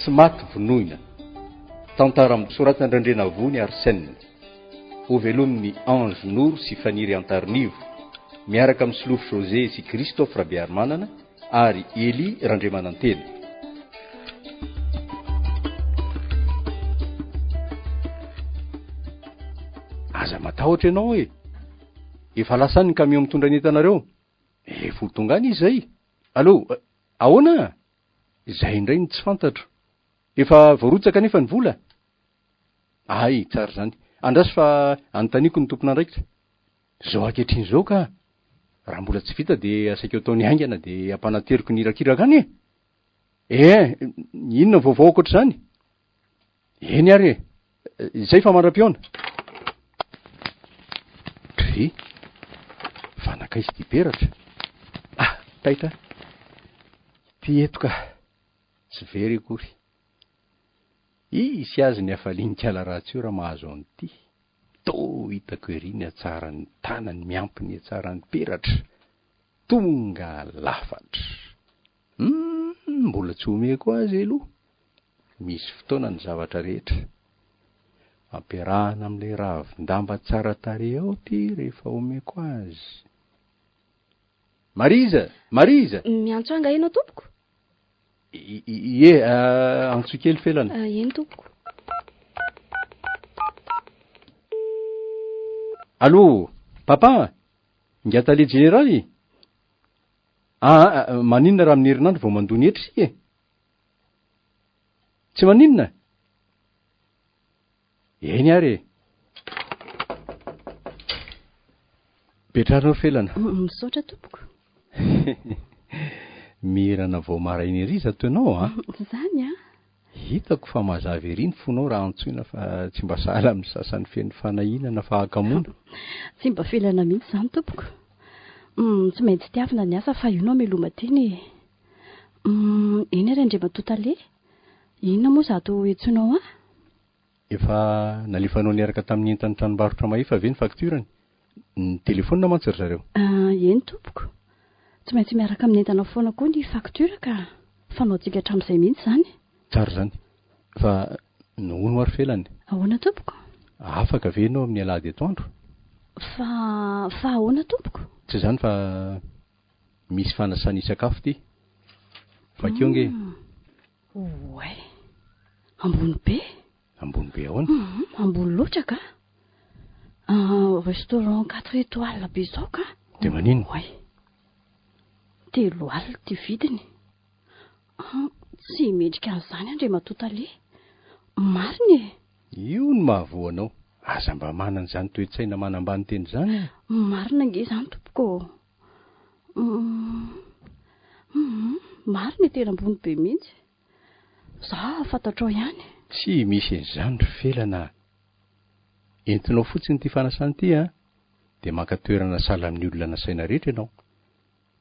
Tsy Maty Vonoina, Tantara soratana indrindra vony ary chaine. Ho velomin'ny Ange Nour sy Faniry Antarnivo, miaraka amin'ny Solofo José sy Christophe Rabiarmanana ary Eli Randremanantena. Aza matahotra ianao e. Efa lasany ny camion mitondra ny entanareo. Folo tongany izay. Allô, ahoana? Izay indray ny tsy fantatro. Efa voarotsaka nefa ny vola? Ay, tsara zany. Andraso fa anontaniako ny tompona andraikitra. Zao ankehitriny zao ka. Raha mbola tsy vita dia asaiko ataony haingana dia ampanateriko ny irakiraka any e. Inona vaovao akoatra zany? Eny ary e. Izay fa mandram-piona. Tri. Fanakaizy ty peratra. Taita. Ty eto ka. Tsy very akory. Isy azy ny afalinikala ratsy io raha mahazo an'ity. Tô hitako ery ny atsarany tanany miampy ny atsarany peratra. Tonga lafatra. Mbola tsy omeko azy aloha. Misy fotoana ny zavatra rehetra. Ampiarahana amin'ilay ravin-damba tsara tarehy ao ty rehefa omeko azy. Mariza, Mariza. Miantso anga ianao tompoko? Antso kely felana. Eny tompoko. Allô, papa? Ngatale généraly? Maninona raha amin'ny herinandro vao mandony etra sika e? Tsy maninona? Eny ary e. Betranao felana. Misaotra tompoko. Mirana vao maraina ery zato ianao Zany Hitako fa mazava ery ny fonao raha antsoina fa tsy mba sahala amin'ny sasany feno fanahinana fa hakamoana. Tsy mba felana mihitsy zany tompoko. Tsy maintsy tiavina ny asa fa io meloma teny. Eny ary andre matotale. Inona moa zato etsinao Efa nalefanao niaraka tamin'ny entany tranombarotra mahefa ve ny fakturany? Ny telefona mantsy ry zareo. Eny tompoko. Tsy maintsy miaraka amin'ny entana foana koa ny faktura ka fanaontsika hatramin'izay mihitsy zany. Tsara zany. Fa nohono ary felany. Ahoana tompoko? Afaka ve ianao amin'ny alahady atoandro? Fa ahoana tompoko? Tsy zany fa misy fanasana sakafo ty. Fakeo nge. Oay. Ambony be? Ambony be ahoana? Ambony loatra ka? Restaurant 4 étoiles be zao ka? Dia maninona? Oay. 3 alina ty vidiny. Tsy mendrika an'izany andre matotale. Marina Io ny mahavoanao. Aza mba manana izany toe-tsaina manambany teny zany. Marina nge zany tompoko. Marina tena ambony be mihitsy. Za fantatrao ihany. Tsy misy an'izany ry felana. Entinao fotsiny ty fanasany ty dia maka toerana sahala amin'ny olona nasaina rehetra ianao.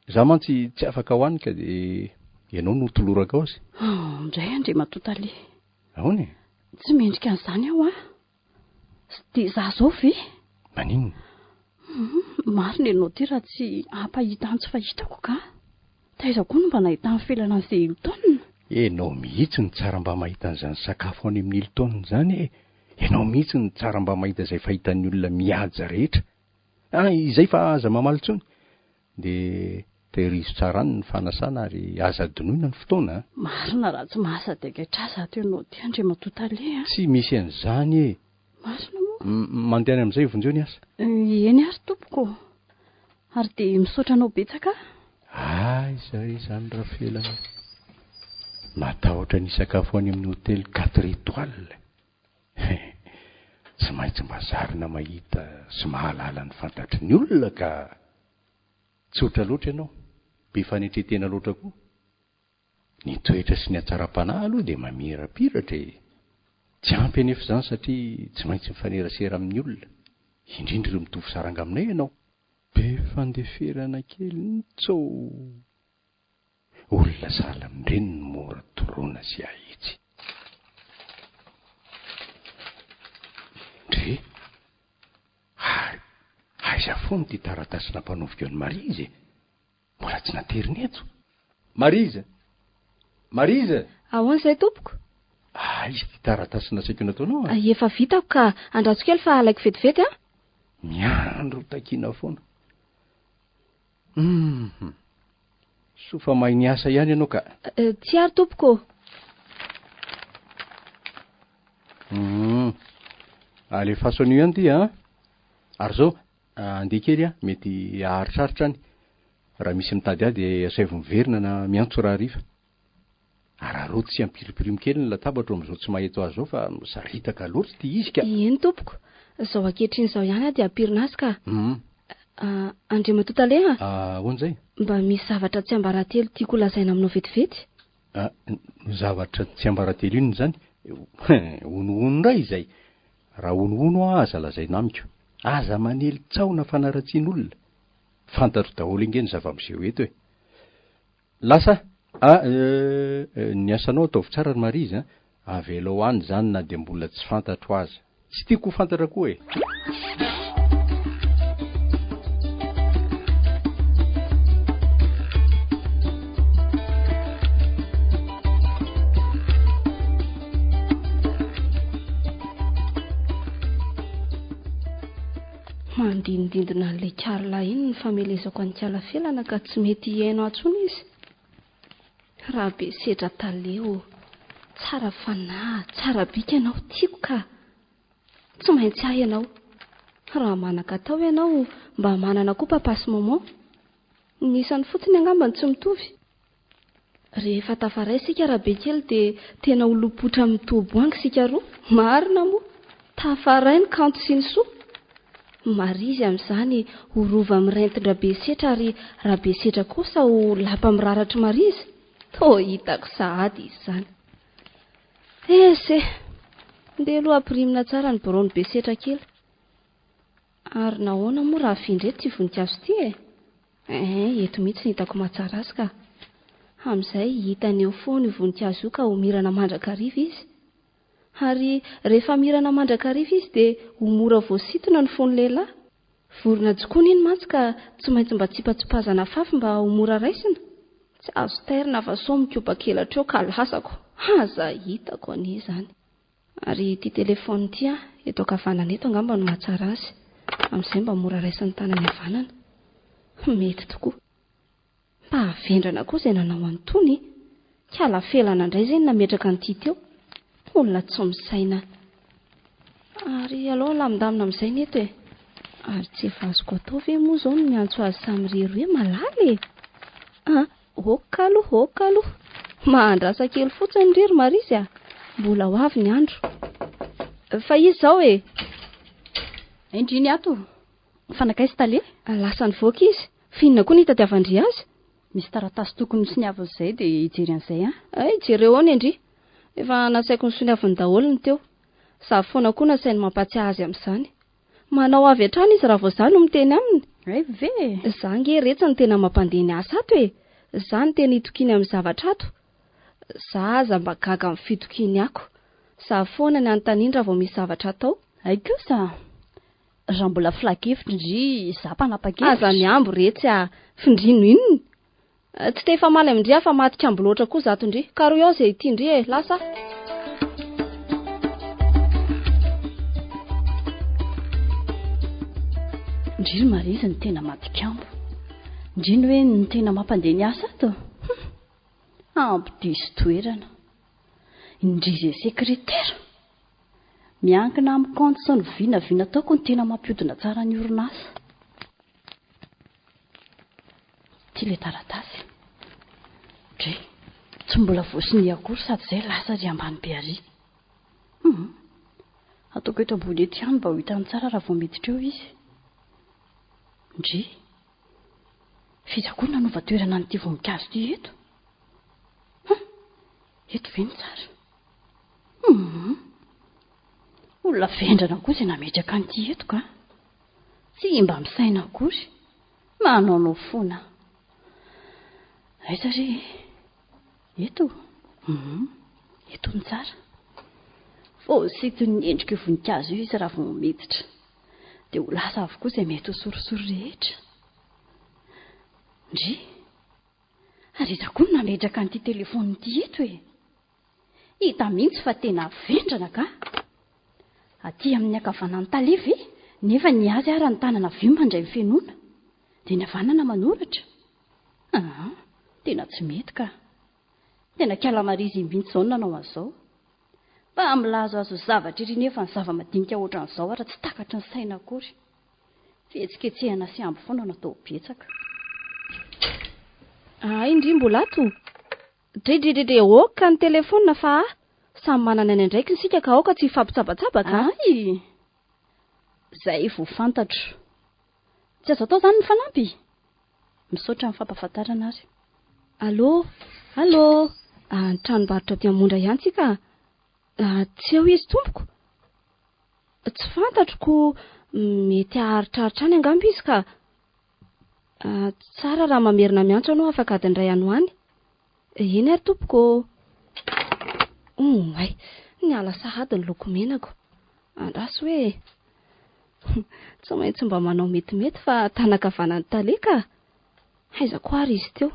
Za mantsy tsy afaka hoanika dia ianao no toloraka ao azy. Indray andre matotale. Ahoana? Tsy mendrika an'izany aho dia za zao ve? Maninona? Marina ianao ty raha tsy ampahita antsy fahitako ka. Taiza koa no mba nahitany felana an'izay Hilton. Enao mihitsy ny tsara mba mahita an'izany sakafo any amin'ny Hilton zany Enao mihitsy ny tsara mba mahita izay fahitan'ny olona mihaja rehetra. Izay fa aza mamaly tsony. Dia tehirizo tsara ny fanasana ary aza donoina ny fotoana. Marina raha tsy mahasady angatraza ato ianao ty andre matotale. Tsy misy an'izany Marina moa. Mandeha amin'izay vonjeo ny asa. Eny ary tompoko. Ary dia misaotra anao betsaka? Izay zany raha felana. Matahotra ny sakafo any amin'ny hôtely 4 étoiles. Tsy maintsy mba zarina mahita sy mahalala ny fantatry ny olona ka tsotra loatra ianao. Be fanetretena loatra koa. Ny toetra sy ny atsara-panahy aloha dia mamirapiratra Tsy ampy anefa izany satria tsy maintsy mifanerasera amin'ny olona. Indrindra ireo mitovy saranga aminay ianao. Be fandeferana kely nitso. Olona sahala amin'ireny no mora toroana sy ahitsy. Ndre? Aiza foana ty taratasy nampanoviko an'i Mariza. Mbola tsy nateriny eto. Mariza! Mariza! Ahoana izay tompoko? izy ty taratasy nasaiko nataonao Efa vitako ka andratso kely fa alaiko vetivety a. Miandro takina foana. Sofa mahay ny asa ihany ianao ka. Tsy ary tompoko. Alefaso an'io ihany ty a. Ary zao andeha kely a mety aharitraritra any. Raha misy mitady ahy dia asaivo miverina na miantso raha rifa. Raha rô tsy ampiripirimo kely ny latabatra amin'izao tsy maheto azy zao fa misaritaka loatra ty izy ka. Eny tompoko. Zao ankehitriny zao ihany a dia ampirinazy ka. Andre matotaleha. Ahoana zay? Mba misy zavatra tsy ambaratelo tiako lazaina aminao vetivety. Zavatra tsy ambaratelo ino zany? Ono ray izay. Raha ono aza lazaina amiko. Aza manely tsaona fanaratsian'olona. Fantatro daholo ingeny zava-miseho eto e. Lasa ny asanao ataovy tsara ny marizy avelao any zany na dia mbola tsy fantatro aza. Tsy tiako ho fantatra koa e. Mandindindina an'ilay karla iny ny famelezako any kalafelana ka tsy mety hiaino atsony izy. Raha be sedra taleo, tsara fanahy, tsara bika ianao tiako ka. Tsy maintsy ahy ianao. Raha manaka tao ianao mba manana koa papasy maman. Nisany fotsiny angambany tsy mitovy. Rehefa tafaray sika raha be kely dia tena ho lopotra mitoboangy sika roa. Marina moa. Tafaray ny kanto sy ny soa. Marizy amin'izany ho rova mirentindra be setra ary raha be setra kosa ho lapa miraratra marizy. Hitako sahady izany. Ese, ndeha aloha ampirimina tsara ny borony be setra kely. Ary nahoana moa raha findreto tsy voninkazo ty e. Eto mihitsy hitako mahatsara azy ka. Amin'izay hitany eo foana io voninkazo io ka ho mirana mandrakariva izy. Ary rehefa mirana mandrakariva izy dia ho mora voasitona ny fon'ny lehilahy. Vorona jokoana iny mantsy ka tsy maintsy mba tsipatsipazana fafy mba ho mora raisina. Tsy azo tairina fa sao mikopak'elatra eo ka lasako. Aza hitako anie izany. Ary ity telefony ity eto ankavanana eto angamba no mahatsara azy. Amin'izay mba mora raisin'ny tanany havanana. Mety tokoa. Mba havendrana koa izay nanao antony. Kalafelana indray izay nametraka an'ity teo. Olona tsy misaina. Ary aloha lamindamina amin'izay neto e. Ary tsy efa azoko atao ve moa izao no miantso azy samy reroe malaly e. Okalo. Mahandrasa kely fotsiny rery marizy mbola ho avy ny andro. Fa izy zao e. Indriny ato. Fanakaisy tale? Lasa nivoaka izy. Finina koa ny hitadiavan-dry azy. Misy taratasy tokony sy niavy izay dia hijery an'izay jereo ao Indri. Efa nasaiko ny soniaviny daholo ny teo. Zaho foana koa nasainy mampatsiahy azy amin'izany. Manao avy hatrany izy raha vao izany no miteny aminy. Ve? Zange rehetra ny tena mampandeha ny asa ato e. Zany tena hitokiny amin'ny zavatra ato. Za aza mba gaga amin'ny fitokiny ako. Zaho foana ny anontaniany raha vao misy zavatra atao. Ay kosa. Raha mbola filakevitra indri zampanapa-kevitra. Aza miambo rehetra findrino inony. Tsy te efa maly amindri fa matika ambo loatra koa zato indri. Karo eo izay ity indri e, lasa. Indri ny marizy ny tena matikambo. Indri ny hoe ny tena mampandeha ny asa ato. Ampidiso toerana. Indri izay sekretera. Miankina amin'ny compte sy ny vinavina taoko ny tena mampiodina tsara ny orinasa. Ty le taratasy. Dre, tsy mbola voasiny akory sady izay lasa ry ambany be ary. Ataoko eto ambony eto ihany mba ho hitany tsara raha vao miditra eo izy. Ndry, fizakoa nanova toerana n'ity voninkazo ity eto. Eto ve ny tsara? Olona vendrana koa izay nametraka an'ity eto ka. Tsy mba misaina akory. Manao foana. Aiza ry? Eto? Eto ny tsara. Voasity ny endrika voninkazo io izy raha vao miditra. Dia ho lasa avokoa izay mety ho sorisori rehetra. Ndry, ary iza koa no nametraka an'ity telefony ity eto e. hita mihitsy fa tena vendrana ka. Aty amin'ny akavanany talevy nefa ny azy ara ny tanana vy mandray ny fenona dia ny havanana manoratra. Tena tsy mety ka. Tena kalamarizy mihitsy izao nanao an'izao. Mba milazo azo zavatra iry nefa ny zava-madinika ohatran'izao ara tsy takatry ny saina akory. Fihetsiketsehana sy ambo foana natao betsaka. Indri mbola ato. Dredredredre oka ny telefona fa samy manana ny andraiky ny sika ka aoka tsy fampitsabatsabaka. Zay vao fantatro. Tsy azo atao izany ny fanampy. Misaotra ny fampafantarana ary. Allô ny tranombarotra Diamondra ihany tsika. Tsy eo izy tompoko. Tsy fantatroko, mety aharitraritra any angamba izy ka. Tsara raha mamerina miantso anao afaka adiny iray anoany. Eny ary tompoko. Ny ala sahady ny loko menako. Andraso hoe tsy maintsy mba manao metimety fa tanakavanany taleka. Aiza koa ary izy teo.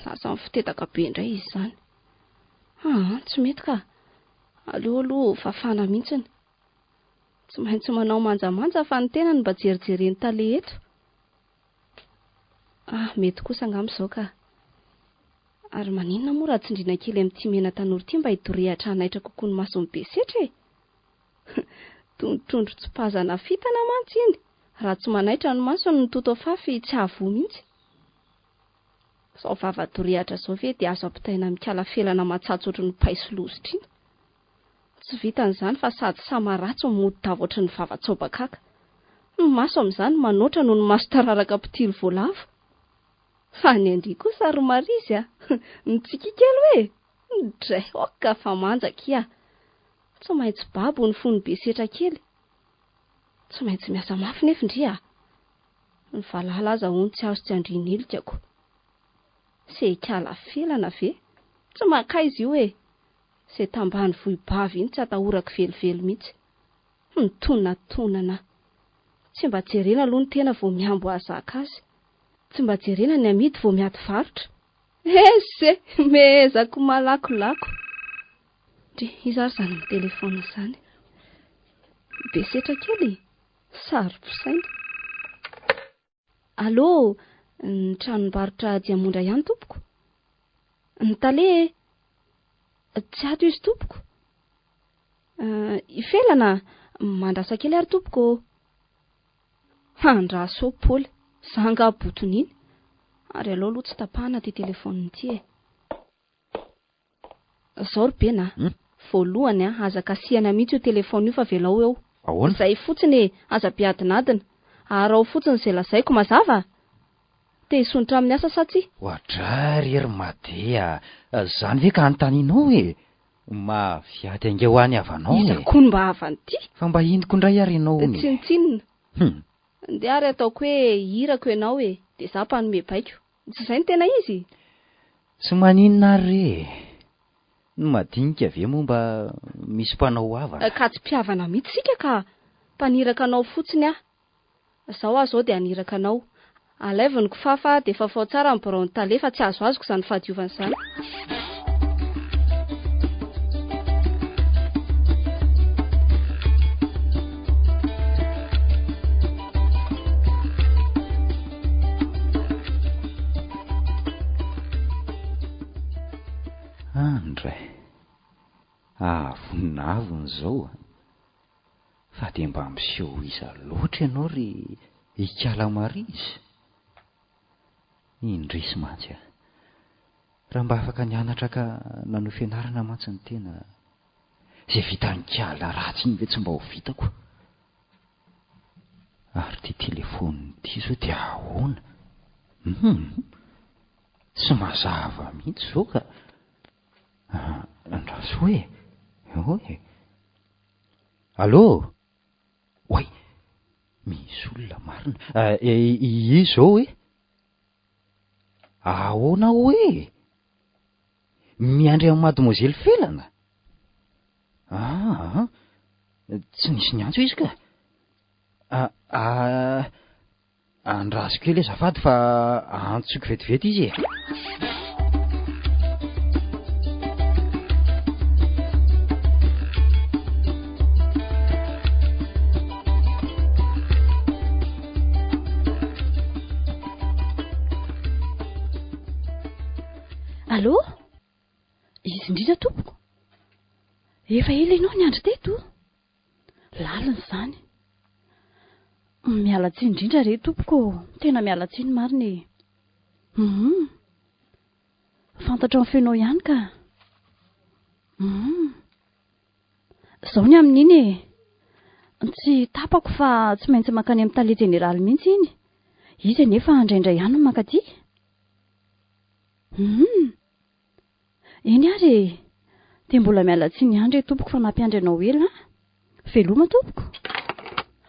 Lasa mifitetaka be indray izy izany. Tsy mety ka. Aloha fafana mihitsiny. Tsy maintsy manao manjamanja fa ny tenany mba jerijereny tale eto. Mety kosa angamba izao ka. Ary maninona moa raha tsindriana kely amin'ity mena tanora ity mba hidorehatra hanaitra kokoa ny masony be setra e. Tondrotondro tsy pazana fitana mantsy iny. Raha tsy manaitra ny masony ny toto afafy tsy hahavoa mihitsy. Sao vava dorehatra izao ve dia azo ampitaina mikala felana matsatsotry ny paiso lozitra iny. Tsy vitan'izany fa sady samaratsy mody davo ohatry ny vava-tsaobakaka. Ny maso amin'izany manoatra noho ny maso tararaka pitily voalavo. Fa ny andry kosa romarizy mitsikikely hoe dray oka fa manjaka tsy maintsy babo ny fony be setra kely. Tsy maintsy miasa mafy nefa indria. Ny valahalaza hono tsy azo tsy andriny ilikako. Se kala felana ve? Tsy makaizy io e. Se tambany vohibavy iny tsy atahorako velively mihitsy. Tonana. Tsy mba jerena aloha ny tena vao miambo ahazaka azy. Tsy mba jerena ny amidy vao miady varotra. Se mehezako malakolako. Iza ary izany amin'ny telefona izany. Be setra kely. Sarom-pisaina. Allô, ny tranombarotra Diamondra ihany tompoko. Ny tale tsy ato izy tompoko. Ifelana mandrasa kely ary tompoko. Andraso Paul, zanga botoniny. Ary alao aloha tsy tapahana ty telefoniny ity e. Zao ry bena. Voalohany aza kasihana mihitsy io telefona io fa velao eo. Zay fotsiny aza biadinadina. Ary ao fotsiny izay lazaiko mazava. Te hisonitra amin'ny asa sa tsy? Ohadrary ery madea. Zany ve ka anontanianao e? Mafiaty ange ho any avanao e. Izako mba avan'ity. Fa mba inoko indray ary ianao e. Tsinitsinina. Ndeha ary ataoko hoe hirako ianao e. Dia za mpanome baiko. Tsy izay ny tena izy. Tsy maninona ary ny madinika ve moa mba misy mpanao havana. Ka tsy mpiavana mihitsy sika ka mpaniraka anao fotsiny Zao azo dia aniraka anao. Alaivo ny kifafa dia fafao tsara ny borao ny talefa tsy azo azoko izany fahadiovana izany. Andray. Avonavony zao. Fa dia mba miseho iza loatra ianao ry hikala marizy. Indrisy mantsy raha mba afaka nianatra ka nano fianarana mantsy ny tena. Izay vita nikala ratsy iny ve tsy mba ho vitako. Ary ty telefony ity zao dia ahoana. Tsy mazava mihitsy zao ka. Andraso hoe. Allô? Oay, misy olona marina. Izy zao hoe? Ahoana hoe? Miandry amin'ny mademoiselle felana? Tsy nisy niantso izy ka? Andraso kely azafady fa antsoko vetivety izy e. Allô? Izy indrindra tompoko. Efa ela ianao ny andro teto. Lalina izany. Miala tsiny indrindra re tompoko. Tena miala tsiny marina. Fantatra ny fenao ihany ka. Izao ny amin'iny e. Tsy tapako fa tsy maintsy makany amin'ny tale jeneraly mihitsy iny. Izy nefa indraindray ihany no mankaty. Eny ary dia mbola miala tsiny ihany re tompoko fa nampiandry anao ela. Veloma tompoko.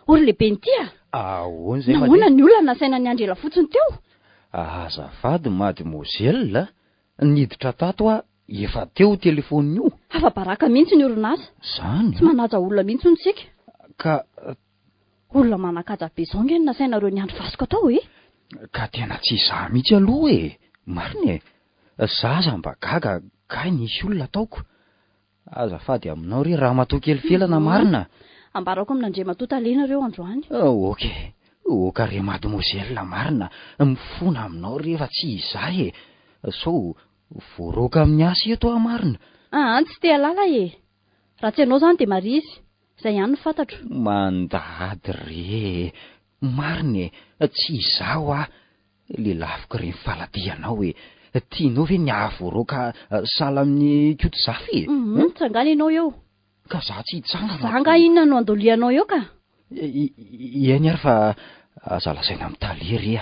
Ory lehibe ny tia. Ahoana izay nahoana ny olona nasaina ny andro ela fotsiny teo? Azafady mademoiselle, niditra tato efa teo telefony io. Afa-baraka mihitsy ny orinasa. Izany? Tsy manaja olona mihitsy ntsika. Ka olona manakaja be izao nge ny nasainareo ny andro vasiko atao e. Ka tena tsy izaho mihitsy aloha e. Marina e. Zaza mba gaga kay nisy olona ataoko. Azafady aminao re raha matoa kely felana marina. Ambarako amin'andre matota lenareo androany. Okay. Kare mademoiselle marina, mifona aminao rehefa tsy izaho e. So voaroka amin'ny asa eto marina. Tsy te halala e. Raha tsy ianao izany dia marisy. Izay ihany no fantatro. Mandady re. Marina e, tsy izaho le lafiko reny faladianao e. Tianao ve ny ahavoaroka sala amin'ny koto-zafy e? Tsangana ianao eo. Ka za tsy hitsangana. Zanga inona no andolianao eo ka? Eny ary fa aza lasaina amin'ny tale re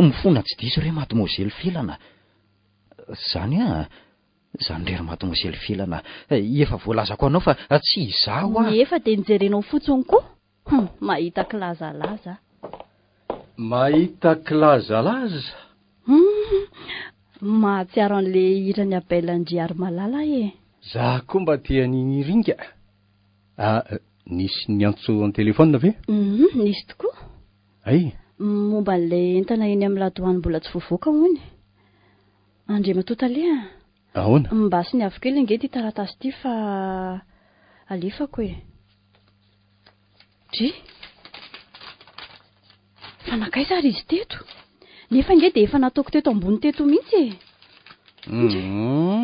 mifona tsy diso re mademoiselle felana. Zany zany rery mademoiselle felana, efa voalazako anao fa tsy izaho Efa dia nijerenao fotsiny koa. Mahita kilazalaza. Mahita kilazalaza? Mahatsiaro an'ilay hirany abelandry ary malala e. Za koa mba tia niny ringa. Nisy ny antso amin'ny telefona ve? Nisy tokoa. Ay. Momba an'ilay entana eny amin'ny ladoany mbola tsy voavoaka hono. Andre matota le ahoana? Mba sy ny avokely inge ty taratasy ty fa alefako e. Dry. Fanakaiza ary izy teto. Nefa inge dia efa nataoko teto ambony teto mihitsy e.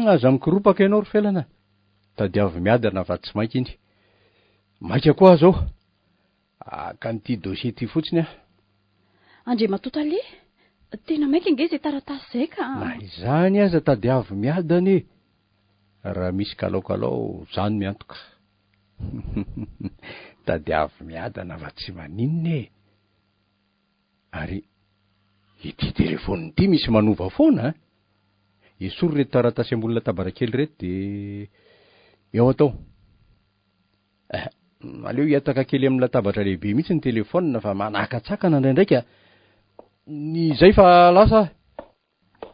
Aza mikiropaka ianao ry felana. Tadiavy miadana fa tsy mainka iny. Maika koa zao. Ka nyity dossier ty fotsiny Andre matota le. Tena maika inge izay taratasy izay ka. Na izany aza tadiavy miadana e. Raha misy kalaokalao zany miantoka. Tadiavy miadana fa tsy maninona e. Ary ity telefony ity misy manova foana Esory reto taratasy ambony latabatra kely reto dia eo atao. Aleo hiataka kely amin'ny latabatra lehibe mihitsy ny telefona fa manakatsakana indraindraika. Izay fa lasa.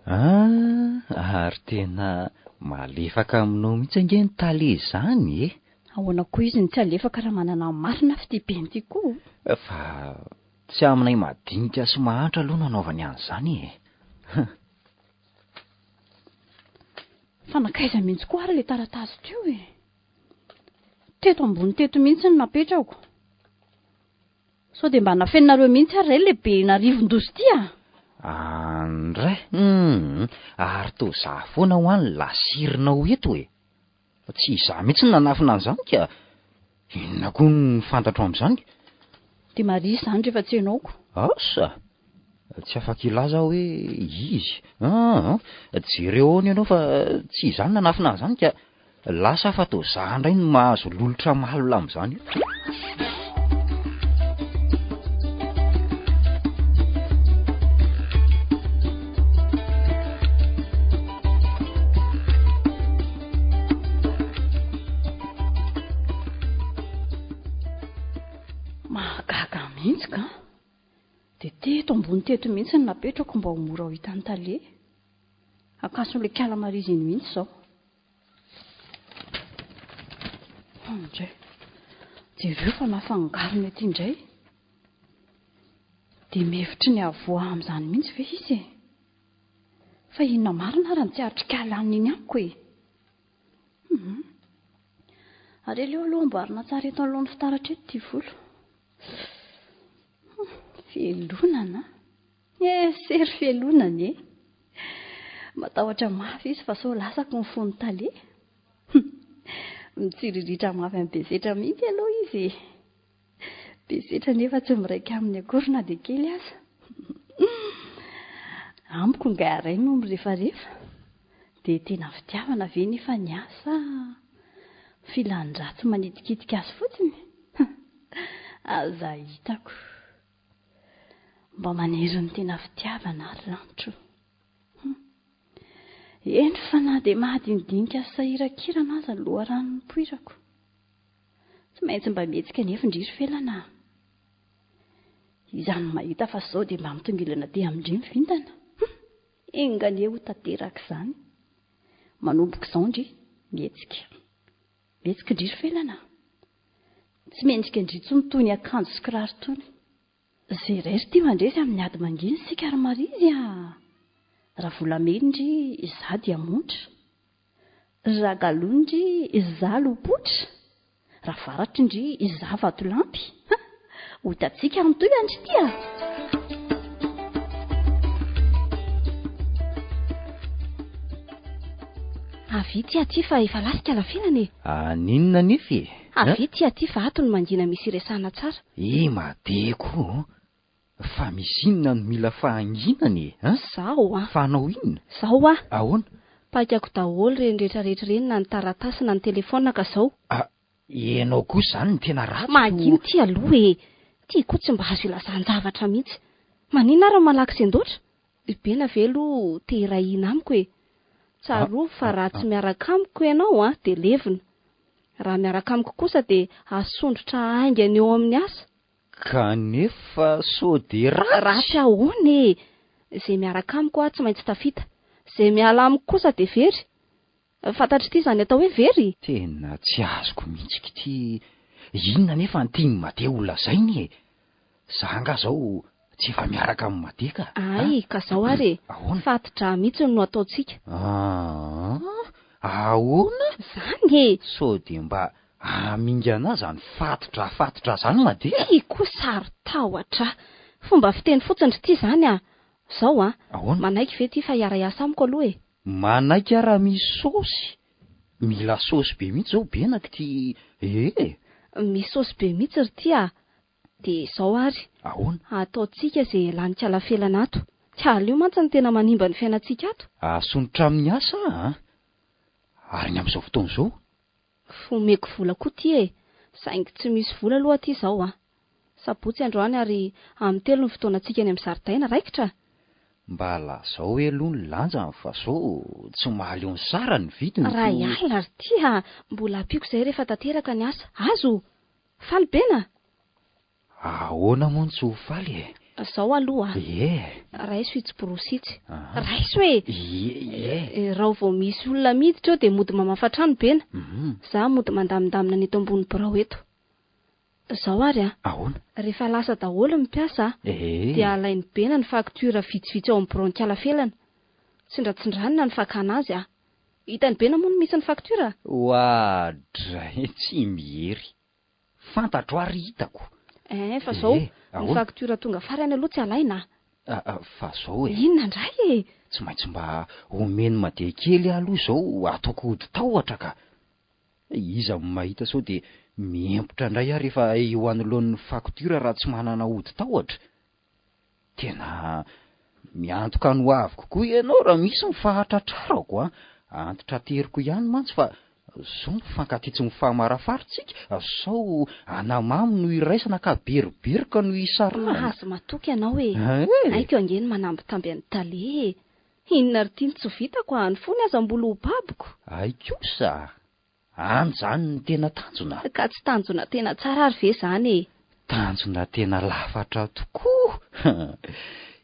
Ary tena malefaka aminao mihitsy ange ny tale izany e. Ahoana koa izy ny tsy alefaka raha manana marina fitipeny ty koa. Fa tsy aminay madinika sy mahantra aloha nanaovany an'izany e. Fanakaiza mihitsy koa ary le taratasy teo e. Teto ambony teto mihitsy ny napetrako. So dia mba nafeninareo mihitsy ary lehibe narivon-dozy ty Andray. Ary to za foana ho any lasirinao eto e. Tsy izaho mihitsy nanafina an'izany ka. Inona koa ny fantatro amin'izany? Dia marisy izany rehefa tsy ianaoko. Asa. Tsy afaka ilaza hoe izy. Jereo any ianao fa tsy izany nanafina an'izany ka lasa fa to za indray no mahazo lolotra malona amin'izany. Mahagaga mihitsy ka. Dia teto ambony teto mihitsy ny napetrako mba ho mora ho hitan'ny tale. Akason'ilay kalamariziny mihitsy izao. Indray. Jereo fa nafangarony aty indray. Dia mihevitry ny avoa amin'izany mihitsy ve izy e. Fa inona marina raha tsy hatrikalaniny iny amiko e. Ary aleo aloha amboarina tsara eto anoloan'ny fitaratra eto ty volo. Felonana. Sery felonana e. matahotra mafy izy fa sao lasako ny fony talia. Mitsiriritra mafy amin'ny bezetra mihitsy aloha izy. Bezetra nefa tsy miraika amin'ny akory na dia kely aza. Amiko nga aray no mirehefarehefa dia tena fitiavana ve nefa ny asa filan-dratsy manitikitika azy fotsiny. Aza hitako mba manery ny tena fitiavana ary lanitro. Eny fa na dia mahadinidinika sy sahirakirana aza ny loharanony poirako. Tsy maintsy mba mihetsika nefa indrisy felana. Izany mahita fa sao dia mba mitongilana dia amindry ny vintana. Engane ho tanteraka izany. Manomboka izao ndry mihetsika. Mihetsika indrisy felana. Tsy mendrika indrisy mitony akanjo sy kiraro tony. Izay rery tia mandresy amin'ny ady manginy sika ary marizy raha volamena izaho dia montra. Raha galona izaho lopotra. Raha varatra indry izaho vatolampy. Hotantsika amin'itoy andry tia. Avy ity aty fa efa lasika lafinana. Ninona nefy? Avy ity aty fa ato no mangina misy resana tsara. Madeko. Fa misy inona no mila fahanginany? Sao Fanao inona? Sao Ahoana? Pakako daholo reny rehetrarehetra reny na ny taratasy na ny telefona ka sao. Ianao kosa izany ny tena ratsy. Maginy ty aloha e. Ty koa tsy mba azo ilazan-javatra mihitsy. Manina raha malaky sendoatra? Bena velo terahina amiko e. Tsaroa fa raha tsy miaraka amiko ianao dia levina. Raha miaraka amiko kosa dia asondrotra aingany eo amin'ny asa. Kanefa sao dia ratsy ahoana e. Izay miaraka amiko tsy maintsy tafita. Izay miala amiko kosa dia very. Fantatry ity izany atao hoe very. Tena tsy azoko mihitsy ity. Inona nefa nytiany Madea ho lazainy e. Zaho nga zao tsy efa miaraka amin'ny Madea ka. Ay, ka zao ary. Fatotra mihitsy no ataontsika. Ahoana? Zany e. Sao dia mba amingana zany fatotra zany Madea. Ty koa sary tahotra. Fomba fiteny fotsiny ity zany Zao manaiky ve ty fa hiara-iasa amiko aloha e. Manaiky raha misy saosy. Mila saosy be mihitsy zao benaka ty. Misy saosy be mihitsy ry ty dia zao ary. Ahoana? Ataontsika izay lanitra lafelana ato. Tsy aleo mantsy ny tena manimba ny fiainantsika ato. Asonitra amin'ny asa Ary ny amin'izao fotoana izao. Fomeko vola koa ty e. Saingy tsy misy vola aloha ty zao Sabotsy androany ary amin'ny telo ny fotoanantsika any amin'ny zaridaina raikitra. Mba lazao aloha ny lanjany fa sao tsy mahaleo ny sara ny vidiny. Ray alina ry ty mbola ampiako izay rehefa tanteraka ny asa. Azo faly bena. Ahoana moa tsy ho faly e. Zao aloha raiso itsy borositsy. Raiso e. Raha vao misy olona miditra eo dia mody mamafatrano bena. Za mody mandamindamina ny eto ambony birao eto. Zao ary Ahoana? Rehefa lasa daholo mipiasa dia alainy bena ny faktura vitsivitsy ao amin'ny bronkiala felana. Tsindratsindrany ny fakana azy Hitany bena moa misy ny faktura. Dray tsy miery. Fantatro ary hitako. Fa zao ny faktura tonga farany aloha tsy alaina. Fa zao Inona ndray e. Tsy maintsy mba omeny Madea kely aloha zao ataoko ody tahotra ka. Iza mahita sao dia miempotra indray rehefa eo anoloan'ny faktura raha tsy manana ody tahotra. Tena miantoka no avy kokoa ianao raha misy mifahatratrarako antitra teriko ihany mantsy fa zao mifankatitsy mifahamarafaritsika sao anamamy no iraisana ka beriberika no isarana. Mahazo matoky ianao e. Aiko angeny manambitamby an'ny tale. Inona ry tiany tsy vitako ny fony aza mbola ho babiko. Ay kosa. Anjany ny tena tanjona. Ka tsy tanjona tena tsara ary ve zany e. Tanjona tena lafatra tokoa.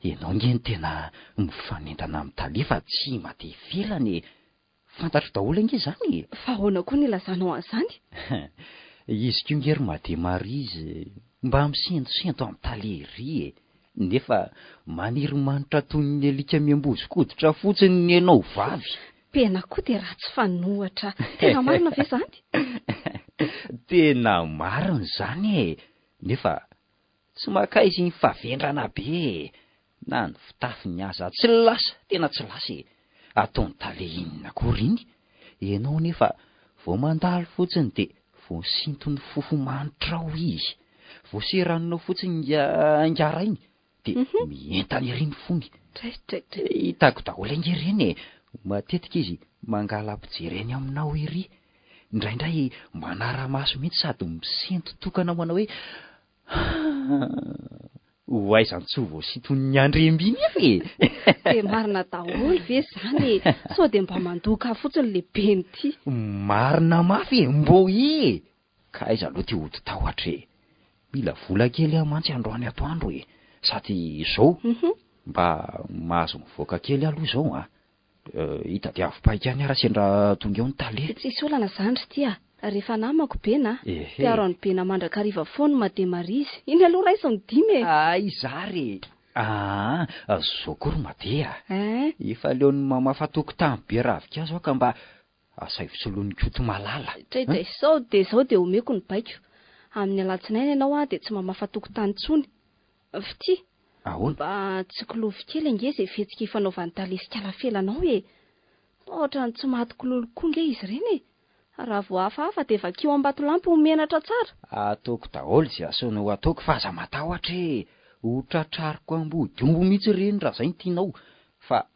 Ianao ngeny tena mifanendana amin'ny tale fa tsy Madea felany. Fantatro daholo ange zany. Fa ahoana koa ny lazanao an'izany? Izy koa ngery Madea marizy mba misendosendo amin'ny tale ery nefa maniry-manitra toy ny alika miambozokoditra fotsiny ny ianao vavy. Pena koa dia ratsy fanohatra. Tena marina ve zany? Tena marina zany nefa tsy makaizy ny favendrana be. Na ny fitafiny aza tsy lasa, tena tsy lasa ataony tale inona kory iny, ianao nefa vao mandalo fotsiny de vao sintony fofomanitra ao izy, vao seranonao fotsiny ngara iny de mientana iriny fony. Hitako daholo angereny matetika izy mangala-pijery eny aminao iry, indraindray manara-maso mihitsy sady misento tokana manao hoe aizany tsy vao sitony andremby iny e. De marina daholo ve zany sao de mba mandoka fotsiny le ben'ity. Marina mafy mbo ka aiza aloha ty hody tahotra e, mila vola kely amantsy androany atoandro e, sady izao mba mahazo mivoaka kely aloha izao hita de avy-paika any ara-sendra tonga eo ny tale. Tsisy olana zandry ty rehefa namako bena piaro any bena mandrakariva foana mademarizy iny aloha raisiny dimy izary zao kory madea efa leony mamafatoko tamy be ravika azo ka mba asaivosoloany koto malala. Sao de omeko ny baiko amin'ny alatsinainy ianao de tsy mamafatoko tany tsony fity mba tsy kilovy kely ange zay fetsika ifanaovan'ny talesikala felanao ohatrany tsy maty kololoko nge izy ireny raha vao hafahafa de vakio ambatolampy homenatra tsara. Ataoko daholo zay asaonao ataoko fa aza matahotra ho tratrariko ambody ombo mihitsy ireny raha zay ny tianao fa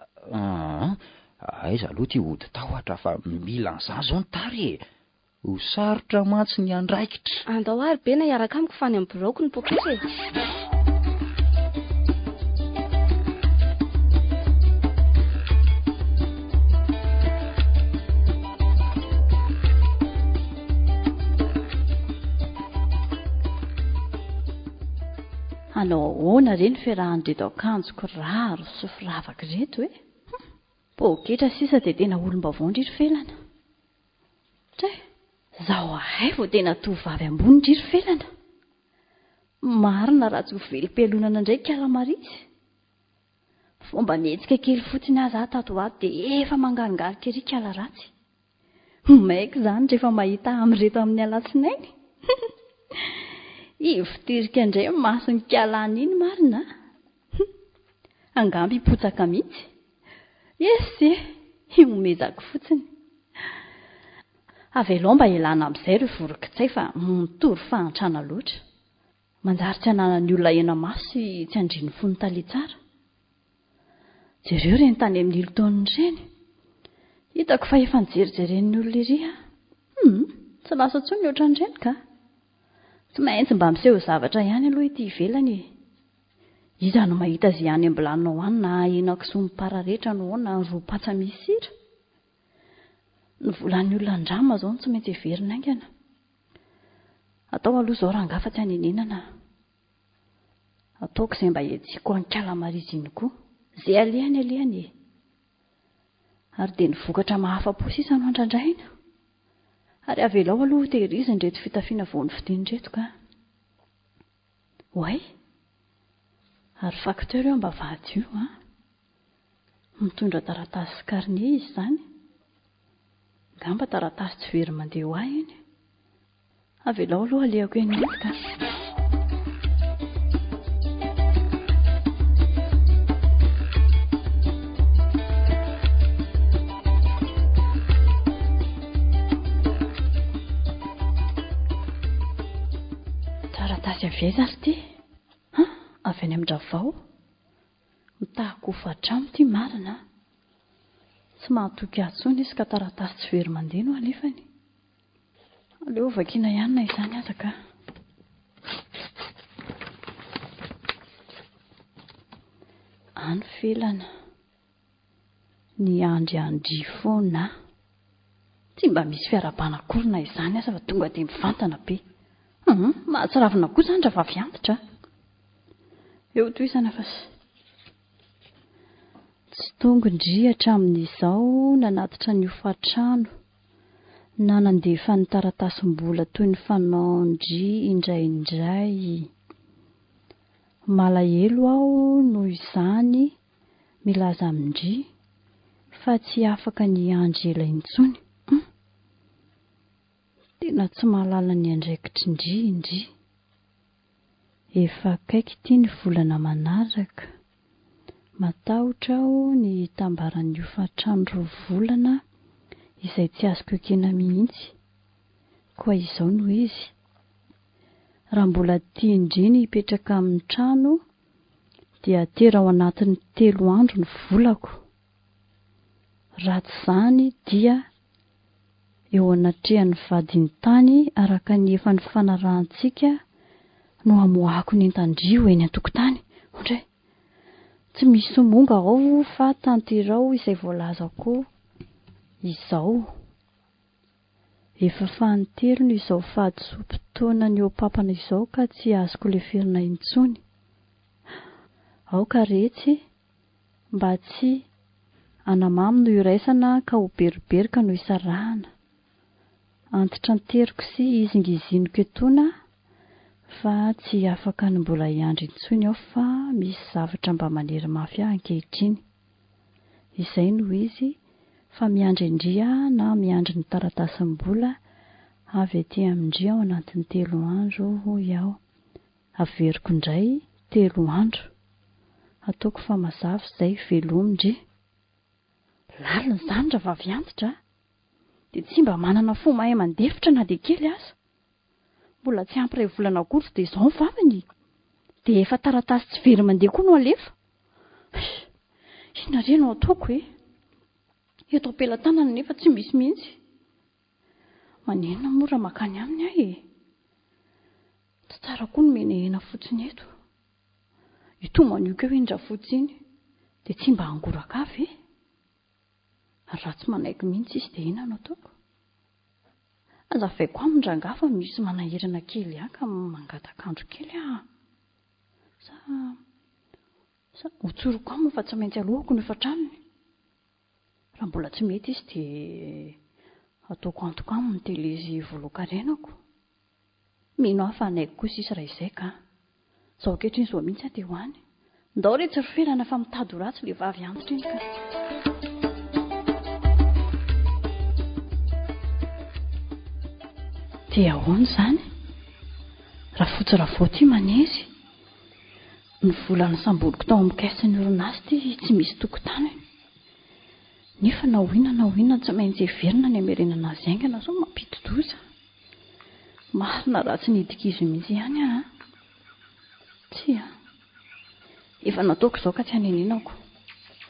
aiza aloha ty hody tahotra fa mila an'izany zao ny tary ho sarotra mantsy ny andraikitra. Andao ary bena hiaraka amiko fa any amin'ny biraoko ny pokatra Anao ahoana reny fiarahan'reto akanjoko raro sy firavaka reto poketra sisa de tena olom-baovao ndriry felana. Zaho ahay vao tena tovavy ambony ndriry felana. Marina raha tsy ho velom-pelonana indray kalamarizy. Fomba mihetsika kely fotsiny aza tato ato de efa mangaringarika ery kala ratsy. Maika zany rehefa mahita amin'reto amin'ny alatsinainy. Ivotirika indray masony kalany iny marina. Angamby hipotsaka mihitsy. Iomezako fotsiny. Avelao mba ilana amin'izay ireo voronkitsay fa mitory fahantrana loatra. Manjary tsy hanana ny olona ena maso sy tsy handriny fony tale tsara. Jereo reny tany amin'ny ilotony ireny. Hitako fa efa nijerijeren'ny olona ery. Tsy lasa tsony ohatran'ireny ka. Tsy maintsy mba miseho zavatra ihany aloha ity ivelany. Iza no mahita izay any ambilaninao any na henan-kisoa mipararehetra no na ro-patsa misy sira. Ny volan'ny olona andrama zao tsy maintsy heverina aingana. Atao aloha zao raha angafa tsy hanenenana. Ataoko izay mba hetsiko an-kalamarizy iny koa. Izay alehany. Ary de ny vokatra mahafa-po sisa no andrandraina. Ary avelao aloha tehiriziny reto fitafiana vao ny fidiny reto ka. Ary facteur eo mba vady io mitondra taratasy sy carnet izy zany. Gamba taratasy tsy very mandeha ho ahy iny. Avelao aloha alehako eny mihitsy ka. Taratasy aveza ary ty. Avy any amin'Ravao. Mitahako ho fatramo ty marina. Tsy mahatoky atsony izy ka taratasy tsy very mandeha no alefany. Aleo vakiana ihany na izany aza ka. Any felana. Ny andry foana. Tsy mba misy fiarabana akory na izany aza fa tonga dia mivantana be. Mahatsiravina koa izany raha avy antitra. Eo toy isana fa tsy tongondrihatra amin'izao nanatitra ny hofatrano na nandefa ny taratasim-bola toy ny fanaondry indraindray. Malahelo aho noho izany milaza amindry fa tsy afaka ny andry ela intsony. Tena tsy mahalala ny andraikitry indri. Efa akaiky ity ny volana manaraka matahotra aho ny tambaran'ny ofatrandro volana izay tsy azoko ekena mihitsy, koa izao no izy. Raha mbola tia indriny hipetraka amin'ny trano dia tera ao anatin'ny 3 andro ny volako. Raha tsy izany dia eo anatrehan'ny vadiny tany araka ny efa ny fanarahantsika no amoahako ny entandrio eny an-tokotany. Ondray, tsy misy monga ao fa tanterao izay voalazako izao. Efa fahatelo no izao fahadisom-potoana ny eo papana izao ka tsy azoko leferina intsony. Aoka retsy, mba tsy anamamy no iraisana ka ho beriberika no isarahana. Antitra anteriko sy izingiziniko etona fa tsy afaka ny mbola hiandry intsony aho fa misy zavatra mba manery mafy aho ankehitriny. Izay no izy fa miandry indria na miandry ny taratasim-bola avy etỳ amindria ao anatin'ny 3 andro iaho. Averiko indray 3 andro. Ataoko fa mazava izay velomindry. Lalina izany raha vavy antitra, dia tsy mba manana fo mahay mandefitra na dia kely aza. Mbola tsy ampy 2 volana akory dia izao ny vavany. Dia efa taratasy tsy very mandeha koa no alefa. Inona re no ataoko e? Eto am-pelantanana nefa tsy misy mihitsy. Manenina moa raha makany aminy ahy e. Tsy tsara koa no menehena fotsiny eto. Ito manioka eo indra fotsiny dia tsy mba angoraka avy e. Raha tsy manaiky mihitsy izy dia inona no ataoko? Azavaiko aminy rangaha fa misy manahirana kely ihany ka mangatakandro kely aho. Sa hotsoroko aminy fa tsy maintsy alohako ny efa-tranony. Raha mbola tsy mety izy dia ataoko antoka aminy telezy voalokarenako. Mino aho fa hanaiko kosa izy raha izay ka. Izao ankehitriny izao mihitsy aho dia hoany. Ndao re tsy riferana fa mitady ho ratsy ilay vavy antitra iny ka. Dia ahoana izany? Raha fotsy raha vao tia manezy. Ny volana samboliko tao amin'ny kaisiny orinasy ity tsy misy tokotany. Nefa na hoinona tsy maintsy heverina ny hamerenana azy aingana sao mampidi-doza. Marina raha tsy nidikizy mihitsy ihany aho. Tsy a. Efa nataoko izao ka tsy hanenenako.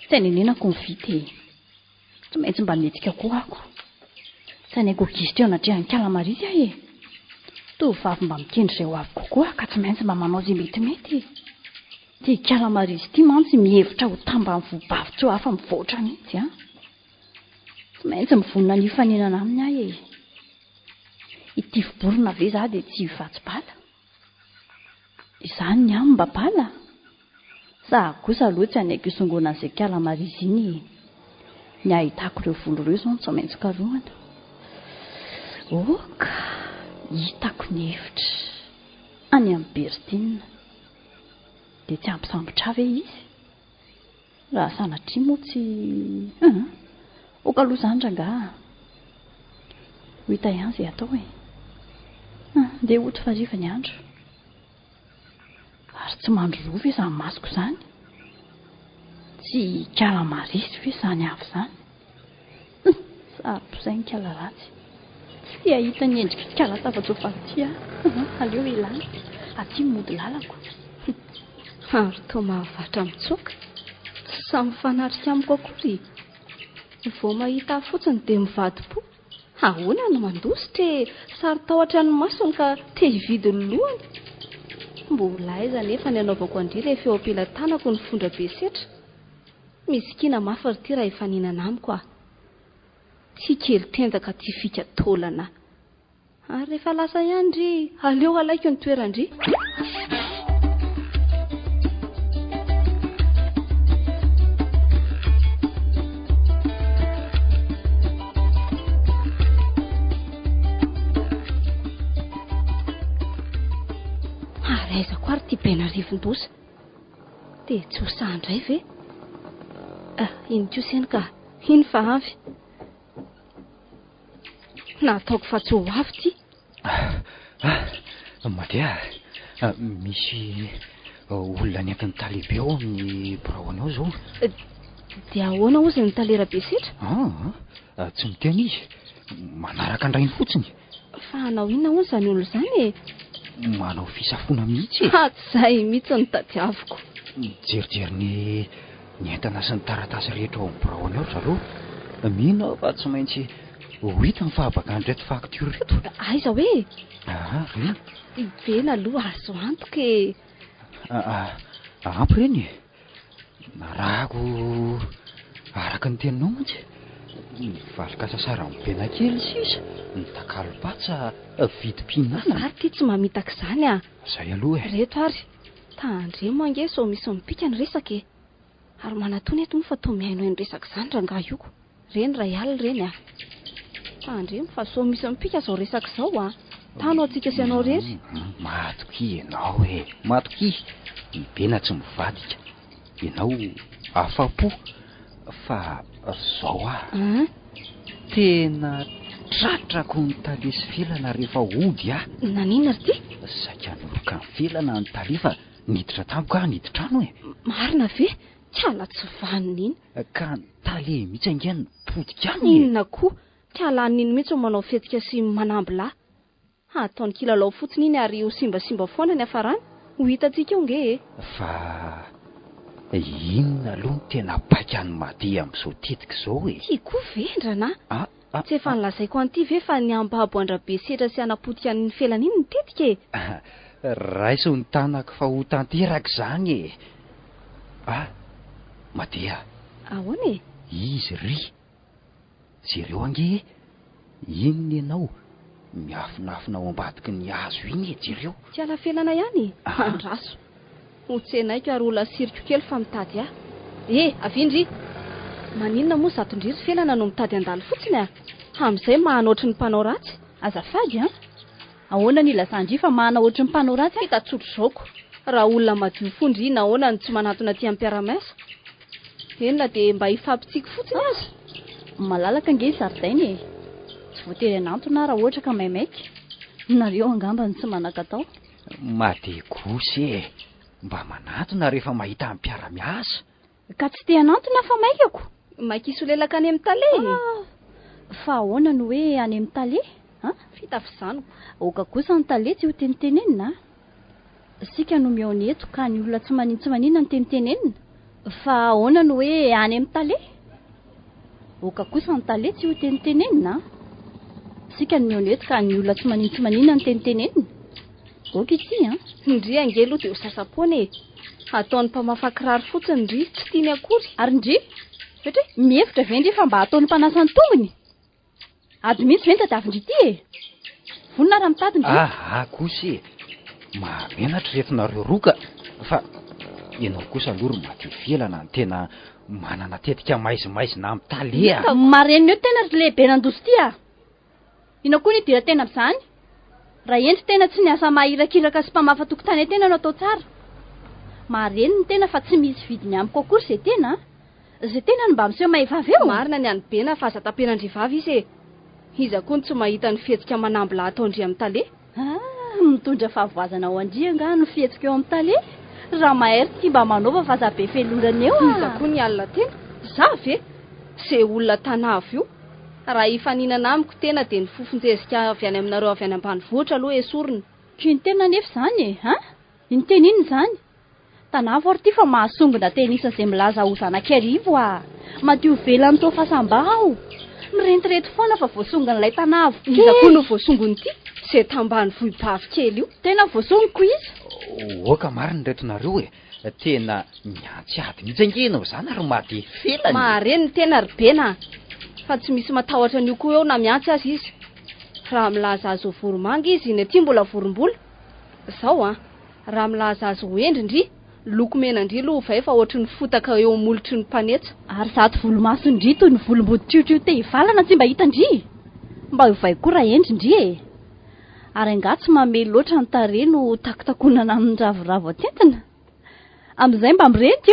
Tsy hanenenako ny vity. Tsy maintsy mba metika koa ako. Tsy hanaiko gizitra eo anatrehan'ny kalamarisy aho e. Tovovavy mba mikendry izay ho avy kokoa ka tsy maintsy mba manao izay metimety. Tia kalamarisy ity mantsy mihevitra ho tamba amin'ny vobavy hafa mivoatra mihitsy a. Tsy maintsy mivonona ny fanenana aminy ahy e. Ity fiborina ve za dia tsy hivatsy-bala? Izany ny aminy mba bala? Sa kosa aloha tsy hanaiko isongoana an'izay kalamarisy iny. Ny ahitako ireo volo ireo izao tsy maintsy karohana. Oka, hitako ny hevitra. Any amin'ny Bertina. Dia tsy ampisambotra ve izy? Raha sanatria moa tsy... Oka aloha izany rangaha. Ho hita ihany izay atao e. Dia hoto fariva ny andro. Ary tsy mandro ve izany masoko izany? Tsy kalamarisy ve izany avy izany? Sarotra izay ny kala ratsy. Tsy ahita ny endrika kala tafatsofaty aleo ilana. Aty mody lalako. Ary toa mahavatra mitsoka. Tsy samy fanatrika amiko akory. Vao mahita fotsiny dia mivadi-po. Ahoana no mandositra e, sary tahotra ny masony ka te hividy ny lohany. Mbola aiza nefa ny anaovako andry rehefa eo am-pelantanako ny fondra be setra. Miskina mafy ry ty raha efa ninana amiko aho. Tsy kely tendaka ty fika taolana. Ary rehefa lasa ihany ry, aleo alaiko ny toerandry. Aizako ary ty bena rivon-dosa. Dia tsy ho sandray ve? Iny koseny ka, iny fa avy. Nataoko fa tsy ho avy ty. Madea, misy olona ny entin'ny talehibe ao amin'ny braony ao zao. Dia ahoana ozy ny talera be setra? Tsy miteny izy, manaraka andrainy fotsiny. Fa hanao inona hono zany olo zany manao fisafona mihitsy. Tsy zay mihitsy ny tadiaviko. Jerijery ny entana sy ny taratasy rehetra ao amin'ny braony ao zareo. Mino fa tsy maintsy ho hita ny fahabakany reto facture reto. Aiza hoe? Reny. Ivena aloha azo antoka e. Ampy reny. Narako araka ny teninao mantsy. Nivalika sasara mibena kely sisa. Ny takalopatsa vidim-pihinana. Ary ty tsy mamitaka izany Zay aloha Reto ary. Tandremo ange so misy mipika ny resaka e. Ary manatony eto moa fa toa mihaino ny resaka izany rangaha ioko. Reny ray alina reny Tandremo fa so misy mipika zao resaka izao Tanao antsika sy anao rery. Matoky ianao matoky. Mibena tsy mivadika. Ianao afapo fa zao tena tratrako ny tale sy felana rehefa ody Nanina ry ty? Saika noloka ny felana ny tale fa niditra tampoka niditra trano Marina ve? Tiala tsy vaniny ka ny tale mihitsy angeny podika Inona koa? Tiala niny mihitsy manao fetika sy manambola. Ataony kilalao fotsiny iny ary ho simbasimba foana ny afarany. Ho hitantsika eo nge Fa inona aloha ny tena baika ny madea amin'izao tetika izao Ty koa vendrana Tsy efa nilazaiko an'ity ve fa ny ambabo andrabe setra sy anapotika ny felana iny ny tetika Raiso ny tanako fa ho tanteraka izany madea. Ahoana Izy ry. Jereo ange inona ianao miafinafina ao ambadiky ny hazo iny jereo. Tsy ala felana ihany Andraso. Ho tsenaiko ary olona siriko kely fa mitady avindry. Maninona moa zatondriry felana no mitady andalo fotsiny Amin'izay mahanaotry ny mpanao ratsy. Azafady ahoana ny lazandry fa mahanaotry ny mpanao ratsy Hita tsotro zaoko. Raha olona madio fondry nahoana ny tsy manatona aty amin'ny mpiara-miasa. Enona dia mba hifampitsika fotsiny azy. Malalaka ange zaridainy Tsy voatery anantona raha ohatra ka maimaika. Nareo angamba ny tsy manakatao. Made gosy mba manatona rehefa mahita amin'ny mpiara-miasa. Ka tsy te anantona fa maikako. Maika isolelaka any amin'ny tale Fa ahoana no hoe any amin'ny tale Fitafizanoko. Oka kosa ny tale tsy ho tenitenenina Sika no miaony eto ka ny olona tsy maninona ny tenitenenina. Fa ahoana no hoe any amin'ny tale Oka kosa ny tale tsy ho tenitenenina Sika no miaony eto ka ny olona tsy maninona ny tenitenenina. Oka ity Ndry angelo dia ho sasapoana Ataony mpamafakirary fotsiny ndry tsy tiany akory. Ary ndry mihevitra vendry fa mba ataony mpanasa ny tongony. Ady mihitsy venta davindry ity Vonona raha mitady ndry. Kosy mahamenatra retinareo roka fa ianao kosa aloha maty felana ny tena manana tetika maizimaizina amin'ny tale Mareny eo tena ry lehibe nandoso ty Inao koa ny dira tena amin'izany. Raha endry tena tsy niasa mahirakiraka sy mpamafa tokotany tena no atao tsara. Mareny ny tena fa tsy misy vidiny amiko akory izay tena no mba miseho mahivavy eo. Marina ny anybena fa aza tapenandrivavy izy Iza koa ny tsy mahita ny fihetsika manambola ataondry amin'ny tale. Mitondra fahavoazana ao andria nga no fihetsika eo amin'ny tale. Raha mahery ty mba manaova fa zabe felorany eo Iza koa ny alina tena. Zavy Zay olona tanavy io. Raha ifaninana amiko tena dia ny fofonjezika avy any aminareo avy any ambanivohitra aloha esorina. Ny tena nefa izany Ny teny inona izany? Tanavo ary ty fa mahasongona tenisa izay milaza ho zanak'arivo Madio velany tao fasambao. Mirentirety foana fa voasongona ilay tanavo. Iza koa no voasongony ty Izay tambany vohibavy kely io. Tena voasongoko izy. Oka marina retonareo tena miantsy ady mihitsy angenao zany ary made felany. Mareny ny tena ry bena fa tsy misy matahotra an'io koa eo na miantsy azy izy. Raha milaza azy ho voromanga izy ny aty mbola vorombola. Zao raha milaza azy ho endrindry lokomena indry aloha vai fa ohatry ny fotaka eo molotry ny mpanetsa. Ary zato volomaso indry toy ny volombody triotrio te hivalana tsy mba hita ndry. Mba hovay koa raha endrindry Ary anga tsy mamely loatra ny tare no takitakonana amin'ny ravoravo atentina. Amin'izay mba mirenty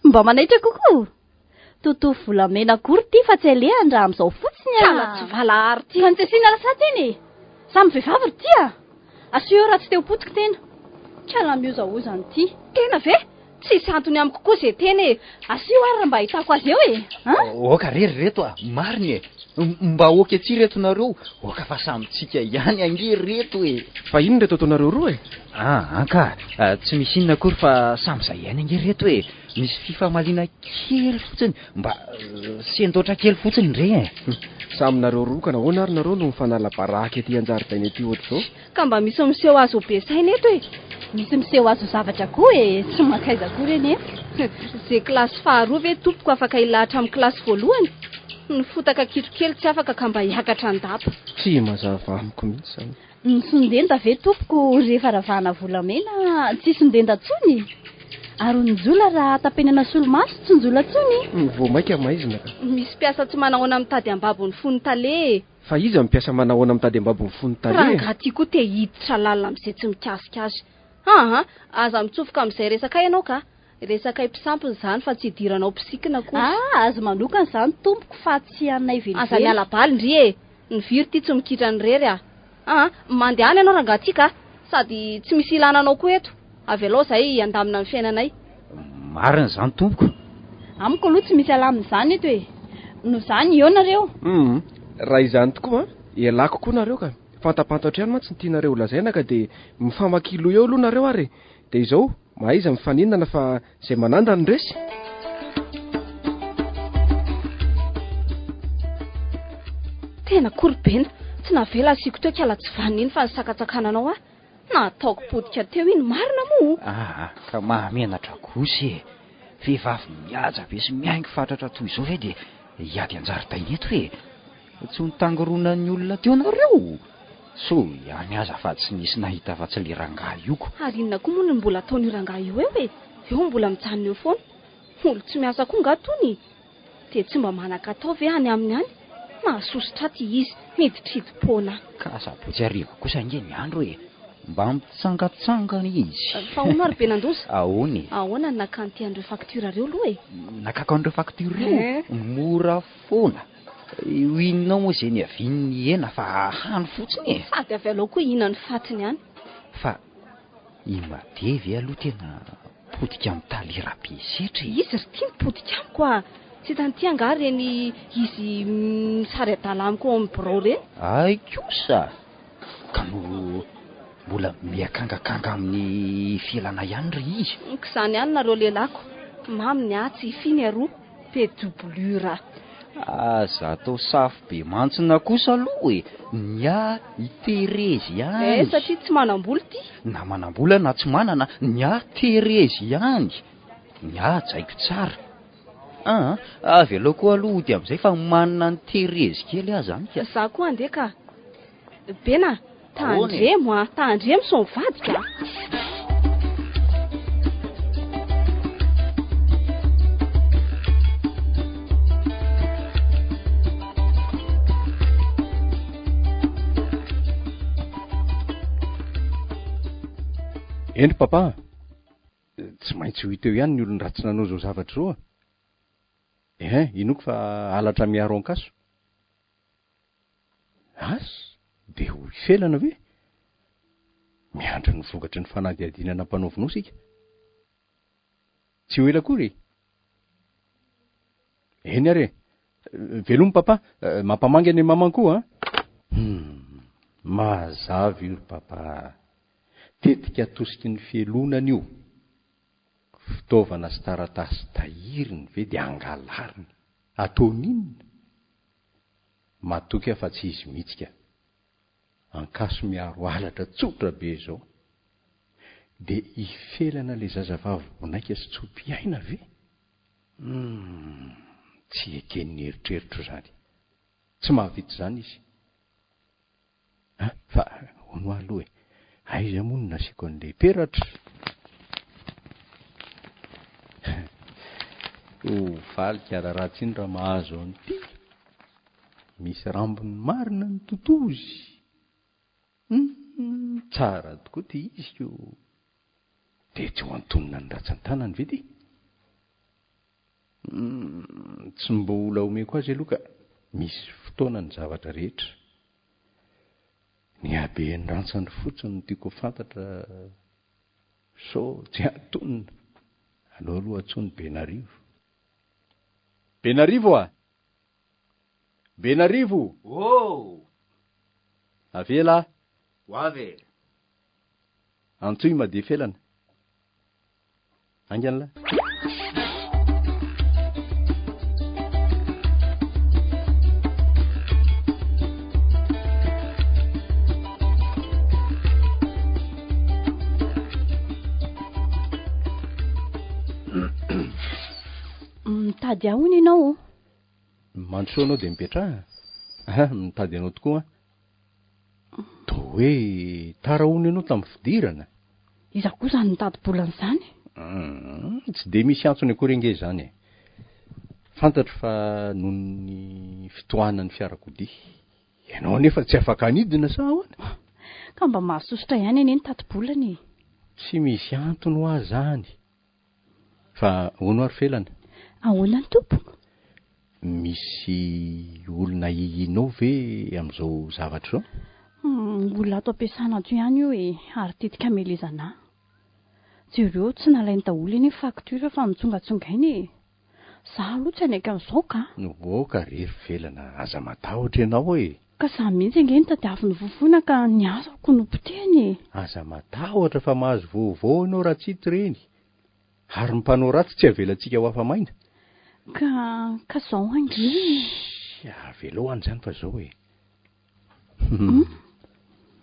mba manaitra kokoa. Toto volamena akory ty fa tsy alehany raha amin'izao fotsiny Tsy valahary ty. Fa ny tsesiana lasatsa iny. Samy vehivavy ry ty Asio raha tsy teo potika tena. Kalamiozahozany ity. Tena ve? Tsisy antony amiko koa izay teny e. Asio ary raha mba ahitako azy eo e. Oka rery reto mariny e. Mba oka atsy reto nareo. Oka fa samitsika ihany ange reto e. Fa ino reto ataonareo roa e? Anka, tsy misy inona akory fa samyza ihany ange reto e. Misy fifamaliana kely fotsiny. Mba sendotra kely fotsiny re e. Saminareo roa ka nahoana ary nareo no mifanala-baraka ety an-jaridaina ety ohatr'izao. Ka mba misy miseho azo ho be saina eto e. Misy miseho azo zavatra koa e. Tsy makaiza koa reny e. Izay kilasy faharoa ve tompoko afaka ilahatra amin'ny kilasy voalohany? Ny fotaka kitrokely tsy afaka ka mba hiakatra an-dapa. Tsy mazava amiko mihitsy zany. Ny sondenda ve tompoko rehefa ravahana volamena tsy sondenda tsony. Ary ny jola raha tapenana solomaso tsy njola tsony. Vao maika maizina ka. Misy piasa tsy manahoana mitady ambabo ny fony tale. Fa iza mipiasa manahoana mitady ambabo ny fony tale? Rangahy koa te hiditra lalina amin'izay tsy mikasika azy. Aza mitsofoka amin'izay resaka ianao ka. Resaka mpisampiny izany fa tsy hidiranao mpisikina koa. Azo manokana izany tompoko fa tsy anay velively. Aza miala baly ndry e. Ny viry ty tsy mikitra ny rery mandehana ianao rangahy ka. Sady tsy misy ilananao koa eto. Avy aloha izay andamina ny fiainanay. Marina izany tompoko. Amiko aloha tsy misy alamin'izany eto e. No izany eo nareo. Raha izany tokoa ialako koa nareo ka. Fantapantatra ihany mantsy ny tianareo lazaina ka dia mifamakilo eo aloha nareo ary. Dia izao mahaiza mifaninana fa izay mananda ny resy. Tena korbena. Tsy navela asiko teo kiala tsy vaniny fa nisakatsakananao na ataoko podika teo iny marina mo. Ka mahamenatra kosa e. Vehivavy mihaja be sy miaingo fatratra toy izao ve dia hiady an-jaridaina eto e. Tsy nitangorona ny olona teo nareo. So ihany aza fa tsy nisy nahita fa tsy le rangahy io ko. Ary inona koa moa ny mbola ataony rangahy io e. Eo mbola mijanona eo foana. Olo tsy miasa koa ngatony. Dia tsy mba manan-katao ve any amin'ny any. Mahasositra ty izy miditridipona. Ka sabotsy hariva kosa ange ny andro e. Mba mitsangatsangana izy. Fa hono ary be nandosa. Ahoany? Ahoana nakanty andreo faktura reo aloha e. Nakaka andreo faktura reo. Mora foana. Inonao moa izay ny aviany hena fa hany fotsiny e. Sady avy aloha koa ihinany fatiny ihany. Fa i madevy aloha tena podika amin'ny talera be setra. Izy ry tia mipodika amiko tsy tanty anga reny izy sary adala amiko amin'ny birao reny. Ay kosa. Ka no mbola miakangakanga amin'ny fialana ihany ry izy. K'izany ihany nareo lelako. Mamy ny atsy finy aroa pe doublure. Aza atao safo be mantsina kosa aloha e. Nya iterezy ihany. Satria tsy manam-bola ty. Na manam-bola na tsy manana, nya terezy ihany. Nya jaiko tsara. Avy aloha koa aloha dia amin'izay fa manana ny terezy kely aza any ka. Za koa andeha ka. Bena, tandremo tandremo son vadika. Eny papa, tsy maintsy ho iteo ihany ny olony ratsy nanao zao zavatra zao. Inoko fa halatra miaro an-kaso. Dia ho ifelana ve? Miandry ny vokatry ny fanadihadinana mpanaovinao sika. Tsy ho ela kory. Eny ary velomy papa, mampamangy any maman koa mazava io papa. Tetika atosiky ny fielonana io. Fitaovana sy taratasy tahiriny ve dia angalariny. Ataoninona? Matoky afa tsy izy mihitsika. Ankaso miaro halatra tsotra be izao. Dia ifelana le zazavavy bonaika sy tsopiaina ve? Tsy eken'ny eritreritro zany. Tsy mahavita zany izy. Fa hono aloha aiza moa no nasiako an'ilay peratra. Valika raha-ratsy iny raha mahazo an'ity. Misy rambony marina ny totozy. Tsara tokoa ty izy ko. Dia tsy ho antonona ny ratsan-tanany ve ty? Tsy mba ola omeko azy aloha ka misy fotoana ny zavatra rehetra. Ny haben'ny rantsany fotsiny no tiako fantatra so tsy atonina aleo aloha atsony Benarivo. Benarivo a Benarivo avela ho avy antsoy madeha felana angan'la mitady ahony ianao mandrosoa anao de mipetraha mitady anao tokoa to hoe tara hony ianao tamin'ny fidirana iza koa zany mitady bolana zany tsy de misy antsony akorenge zany fantatro fa noho ny fitohanany fiarakodia ianao nefa tsy afaka anidina sa ahoana ka mba mahasosotra ihany eny mitady bolana tsy misy antony ho azy zany fa hono ary felana ahoana ny tompo misy olona hihinao ve am'izao zavatra zao olona ato ampiasana ato ihany io ary tetika amelezana jereo tsy nalainy daholo eny facture fa mitsongatsongainy za aloha tsy anaiky amin'izao ka ka rery velana aza matahotra ianao ka za mihitsy angeny tadiaviny vovona ka ny asako nompoteny aza matahotra fa mahazo vaovao ianao raha tsy hity reny ary mpanao ratsy tsy avelantsika ho afa-maina ka zao angeny avela any zany fa zao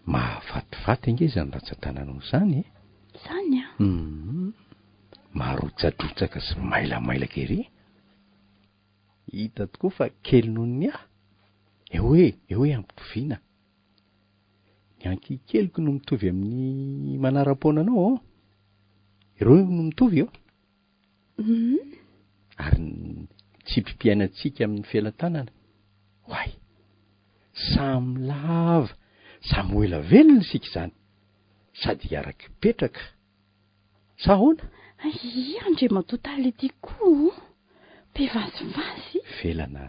mahafatifaty ange zany ratsan-tananao zany zany marotsadrotsaka sy mailamailaka ery hita tokoa fa kely noho ny eo hoe ampitoviana ny ankikeliko no mitovy amin'ny manara-poananao ireo no mitovy eo ary tsy mpipiainantsika amin'ny fialan-tanana hoay samy lava samy hoela velona isika izany sady hiaraky petraka sa ahoana andre matotaly ity koa be vazivazy felana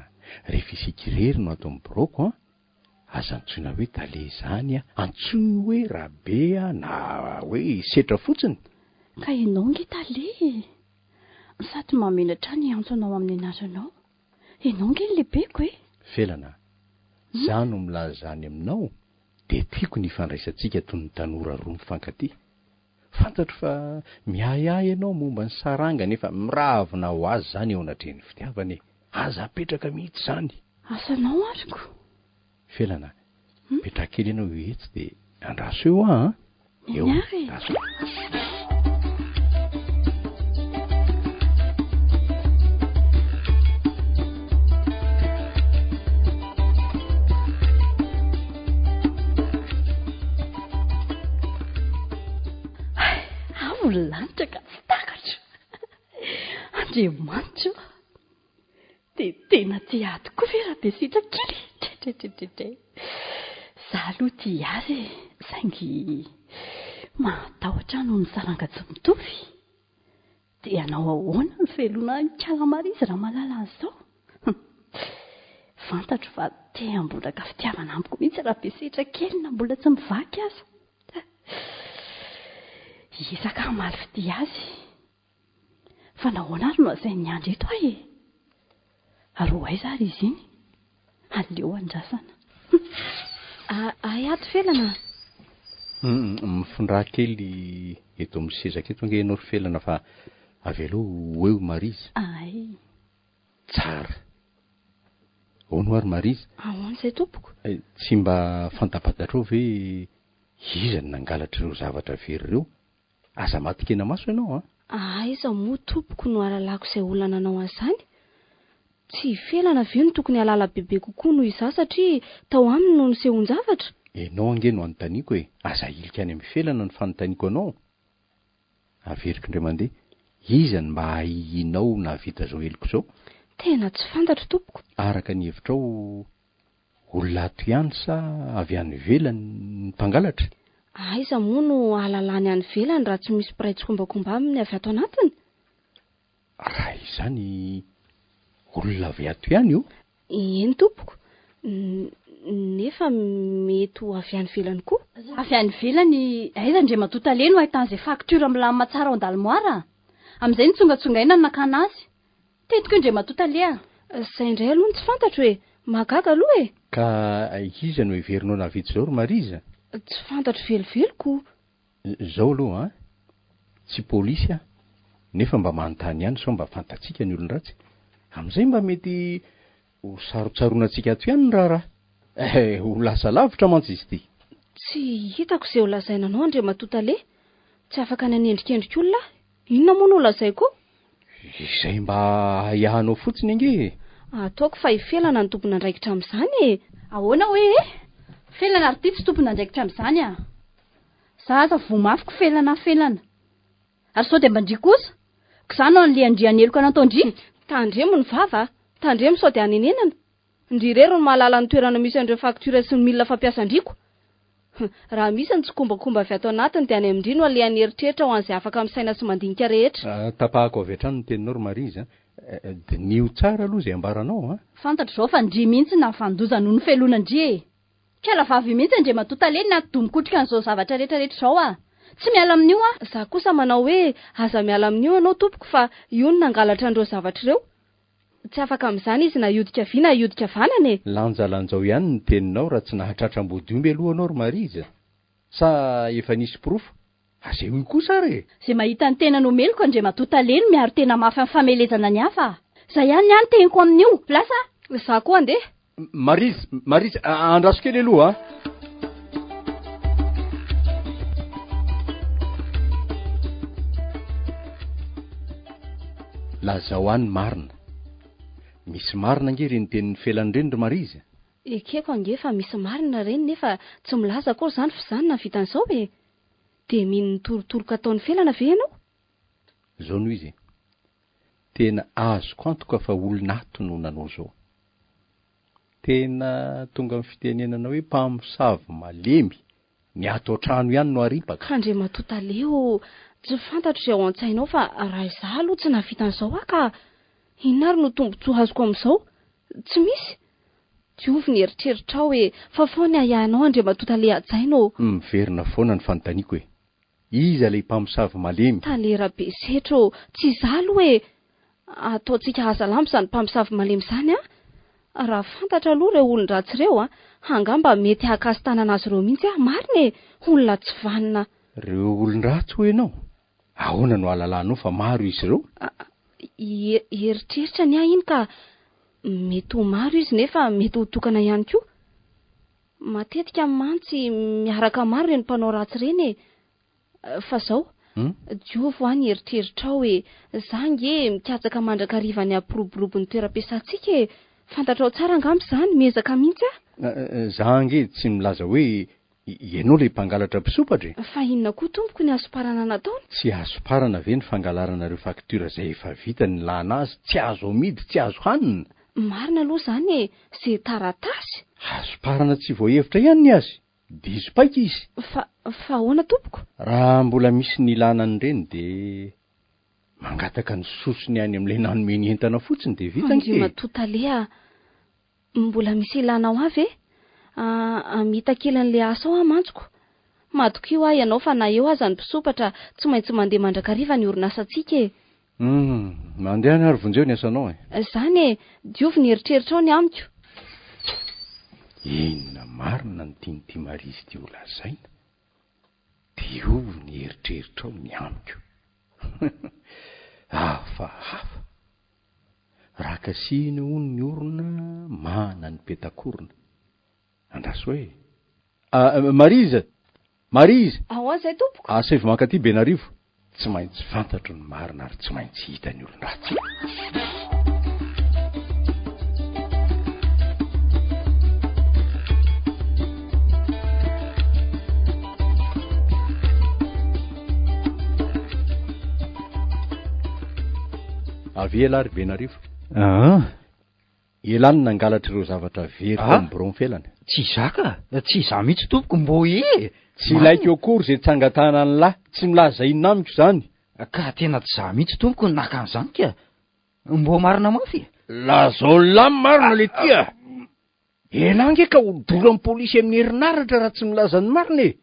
rehefa isika irery no ato amin'ny boroko aza antsoina hoe tale zany antsoy hoe rabe na hoe setra fotsiny ka ianao nge tale sady mamenatra ny antsonao amin'ny anaranao ianao nge ny lehibeko felana za no milaza zany aminao de tiako ny fandraisantsika toy ny tanora roa mifankaty fantatro fa miahiahy ianao momba ny saranga nefa miravina ho azy zany eo anatrehan'ny fitiavany aza apetraka mihitsy zany asanao ariko felana petraka kely ianao etsy de andraso eo eo lanitra ka tsy takatra andriamanitra de tena ty ady koa ve raha be sitra kely tretrete za aloha ty azy saingy matahotra noho ny saranga tsy mitovy de ianao ahoana ny felona kalamary izy raha malala an'izao fantatro fa te ambolaka fitiavana amiko mihitsy raha be sitra kely na mbola tsy mivaky aza isaka maly fity azy fa nahoana ary no azainy ny andro eto ary ho aiza ary izy iny aleo andrasana ay ato felana mifindra kely eto amin'ny sezaka eto ange ianao ry felana fa avy aloha hoeo marizy ay tsara ahoana ary marizy ahoana izay tompoko tsy mba fantapatatra ao ve iza ny nangalatra ireo zavatra very ireo aza matikena maso ianao iza moa tompoko no alalako izay olana anao an'izany tsy felana ve no tokony alala bebe kokoa noho iza satria tao aminy no nisehon-javatra ianao ange no anontaniako aza ilika any amin'ny felana ny fanontaniako anao averiko indray mandeha iza ny mba hihinao na vita zao eliko zao tena tsy fantatro tompoko araka ny hevitrao olona ato ihany sa avy any velany ny mpangalatra iza moa no alalany any velany raha tsy misy piray tsokombakomba aminy avy ato anatiny raha izany olona avy ato ihany io eny tompoko nefa mety ho avy any velany koa. Avy any velany, aiza ndre matota le no ahitany izay facture milamina tsara ao an-dalimoara. Amin'izay nitsongatsongaina ny nakana azy. Tetiko ndre matota le. Izay indray aloha tsy fantatro hoe magaga aloha e. Ka iza no heverinao navitsy zao ry Mariza? Tsy fantatro veloveloko. Zao aloha a tsy polisy a nefa mba manontany ihany sao mba fantatsika ny olon-dratsy. Amin'izay mba mety ho sarotsaroanantsika ato ihany ny raharaha. Ho lasa lavitra mantsy izy ity. Tsy hitako izay ho lazainanao andre matota le. Tsy afaka nanendrikendrik'olona. Inona moa no ho lazaiko? Izay mba iahanao fotsiny ange. Ataoko fa ifelana ny tompona andraikitra amin'izany e. Ahoana hoe felana ary ity tsy tompona andraikitra amin'izany a. Za aza vomafiko felana. Ary sao dia mba ndry kosa. K'izany no an'le andriany eloka natao ndry. Tandremo ny vava. Tandremo sao dia anenenana. Ndry rery no mahalala ny toerana misy an'ireo facture sy ny milina fampiasa andriko. Raha misy ny tsokombakomba avy ato anatiny dia any amin'indry no alehan'ny eritreritra ho an'izay afaka misaina sy mandinika rehetra. Tapahako avy hatrany ny teninao ry Mariza. Nio tsara aloha izay ambaranao a. Fantatra izao fa ndry mihitsy na fandoza noho ny felona ndry e. Kela vavy mihitsy ndre matota le na domikotrika an'izao zavatra rehetrarehetra izao a. Tsy miala amin'io a. Za kosa manao hoe aza miala amin'io anao tompoko fa io no nangalatra an'ireo zavatra ireo. Tsy afaka amin'izany izy na iodika vy na iodika vanana e. Lanjalanjao ihany ny teninao raha tsy nahatratram-bodiomy alohanao ry Mariza. Sa efa nisy porofo? Azay hoy kosa re. Zay mahita ny tena nomeloko ndre matota le no miaro tena mafy amin'ny famelezana ny hafa. Zay ihany teniko amin'io. Lasa. Za koa andeha. Mariza, andraso kely aloha a. Lazao any marina. Misy marina ange reny tenin'ny felany reny ry Mariza. Ekeko ange fa misy marina reny nefa tsy milaza akory izany fa izany navitan'izao e. Dia mino torotoroka ataon'ny felana ve ianao? Zao noho izy. Tena azoko antoka fa olon-ato no nanao zao. Tena tonga amin'ny fitenenana hoe mpamosavy malemy ny ato an-trano ihany no aripaka. Kandre matota leo tsy fantatro izay ao an-tsainao fa raha izaho aloha tsy navitan'izao ka inona ary no tombontsoa azoko amin'izao? Tsy misy. Diovy ny eritreritra hoe fa foana iahanao andre matota le ajainao. Miverina foana ny fanontaniako hoe iza ilay mpamosavy malemy? Talera be setro, tsy izaho aloha hoe ataontsika hasalambo izany mpamosavy malemy izany a. Raha fantatra aloha ireo olon-dratsy ireo a, angamba mety hakasy tanana azy ireo mihitsy marina e, olona tsy vanina. Ireo olon-dratsy ho ianao? Ahoana no alalanao fa maro izy ireo? Eritreritra ny iny ka mety ho maro izy nefa mety ho tokana ihany koa. Matetika mantsy miaraka maro ireny mpanao ratsy ireny e. Fa zao diovy ho any eritreritra hoe za nge mikatsaka mandrakariva ny ampiroborobo ny toeram-piasantsika e. Fantatrao tsara angamba izany miezaka mihitsy a. Za nge tsy milaza hoe ianao ilay mpangalatra mpisopatra. Fa inona koa tompoko ny asoparana nataony? Tsy asoparana ve ny fangalarana ireo faktura izay efa vita ny lana azy, tsy azo amidy, tsy azo hanina. Marina aloha izany e, izay taratasy. Asoparana tsy voahevitra ihany ny azy. Diso paika izy. Fa ahoana tompoko? Raha mbola misy ny lanany ireny dia mangataka ny sosony any amin'ilay nanome ny entana fotsiny dia vita nge. Matota le mbola misy ilanao avy e? Amita kely an'ilay asa ao mantsiko. Matoko io ianao fa na eo aza ny mpisopatra tsy maintsy mandeha mandrakariva ny orinasantsika e. Mandeha ny arivonjeo ny asanao e. Izany e, diovy ny eritreritra ao ny amiko. Inona marina ny tianyty Marizy ty olazaina. Diovy ny eritreritra ao ny amiko. Hafa. Rakasiny hono ny orona mana ny petakorona. Andraso hoe Mariza. Ahoa izay tompoko? Asevy mankaty Benarivo. Tsy maintsy fantatro ny marina ary tsy maintsy hita ny olon-dratsy. Avy ela ary Benarivo. Elany nangalatra ireo zavatra very amin'ny bureau felany. Tsy zaka, tsy za mihitsy tompoko mbo Tsy ilaiko akory izay tsangatana ny lahy, tsy milaza inona amiko izany. Ka tena tsy za mihitsy tompoko naka an'izany ka. Mbo marina mafy. Lazao lamy marina le tia. elange ka hodoran'ny polisy amin'ny herinaratra raha tsy milaza ny marina e.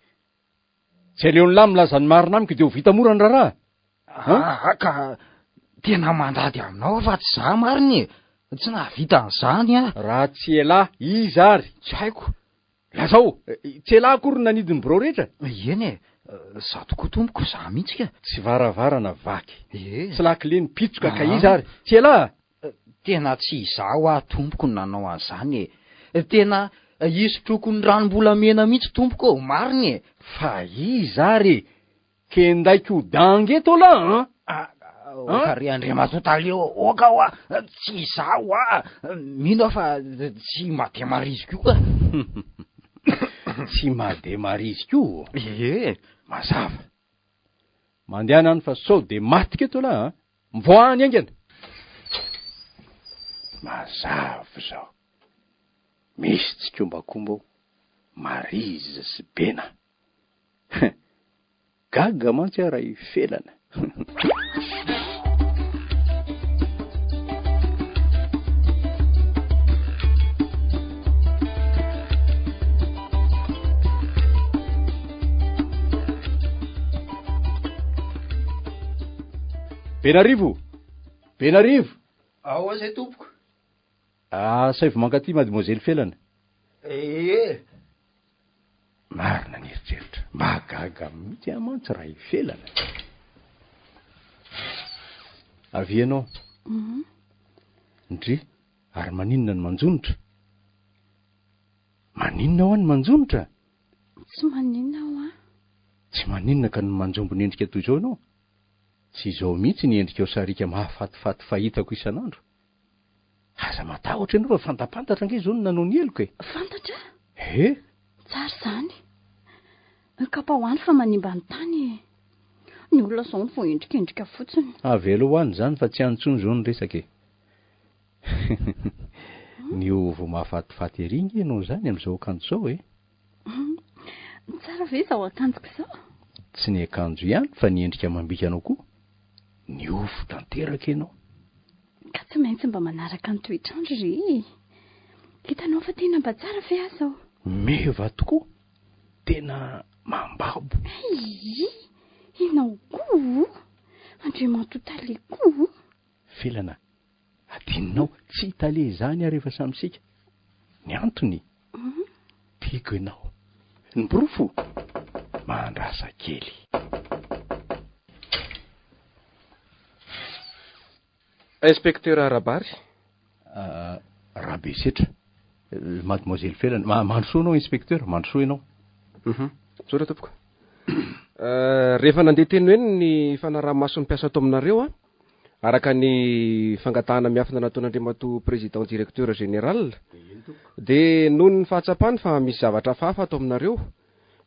Tsy aleon'ny lahy milaza ny marina amiko de ho vita mora ny raharaha. Ka tena mandady aminao fa tsy za mariny e. Tsy nahavita an'izany a. Raha tsy elahy iza ary Tsy haiko. lazao tsy elahy akory nanidiny birao rehetra. Eny e, za tokoa tompoko za mihitsy ka. Tsy varavarana vaky Ee, tsy lakile ny pitsoka ka iza ary tsy elahy. tena tsy izaho a tompoko ny nanao an'izany e. Tena isotroko ny ranom-bolamena mihitsy tompoko mariny e. Fa iza ary kendaiko ho dangeto lahy Kary Andriamatotale oka ho a tsy izaho a. Mino fa tsy madea mariziko io ka. tsy madea mariziko Ee, mazava mandehana any fa sao de matika eto lahy mivoany aingana. Mazava zao misy tsikombakomba marizy sy bena gaga mantsy raha ifelana. Benarivo ao zay tompoko. saivo mankaty mademoiselle felana. Ee, Marina ny eritreritra mba gaga mihitsy amantsy raha ifelana. Avy ianao ndry ary maninona ny manjonitra? Maninona ho any manjonitra? Tsy maninona ho a. Tsy maninona ka ny manjombo ny endrika toy izao ianao? Tsy izao mihitsy ny endrika ao sarika mahafatifaty fahitako isan'andro. Aza matahotra ianao fa fantapantatra ange izao no nanao ny eloko e. Fantatra? Tsara zany. Kapa hoany fa manimba ny tany. Ny olona zao ny vao endrikendrika fotsiny. Avelo ho any zany fa tsy antsony izao ny resaka e. Ny ovo mahafatifaty ery nge ianao zany amin'izao akanjo izao e. Tsara ve izao akanjoko izao? Tsy ny akanjo ihany fa ny endrika mambika anao koa. Ny ovo tanteraka ianao. Ka tsy maintsy mba manaraka ny toetrandro ry. Hitanao fa tena mba tsara ve aho zao? Meva tokoa. Tena mambabo. Inao koa? Andriamatotale koa? Felana, adinonao tsy hitale zany ary rehefa samysika. Ny antony tiako ianao. Ny borofo mandrasa kely. Inspecteur Arabary. Rabe setra. Mademoiselle Felana, mandrosoa anao inspecteur, mandrosoa ianao. Sora tompoko. Rehefa nandeha teny hoe ny fanaraha-maso ny mpiasa ato aminareo a, araka ny fangatahana miafina nataon'Andriamato président directeur général, de noho ny fahatsapany fa misy zavatra hafahafa ato aminareo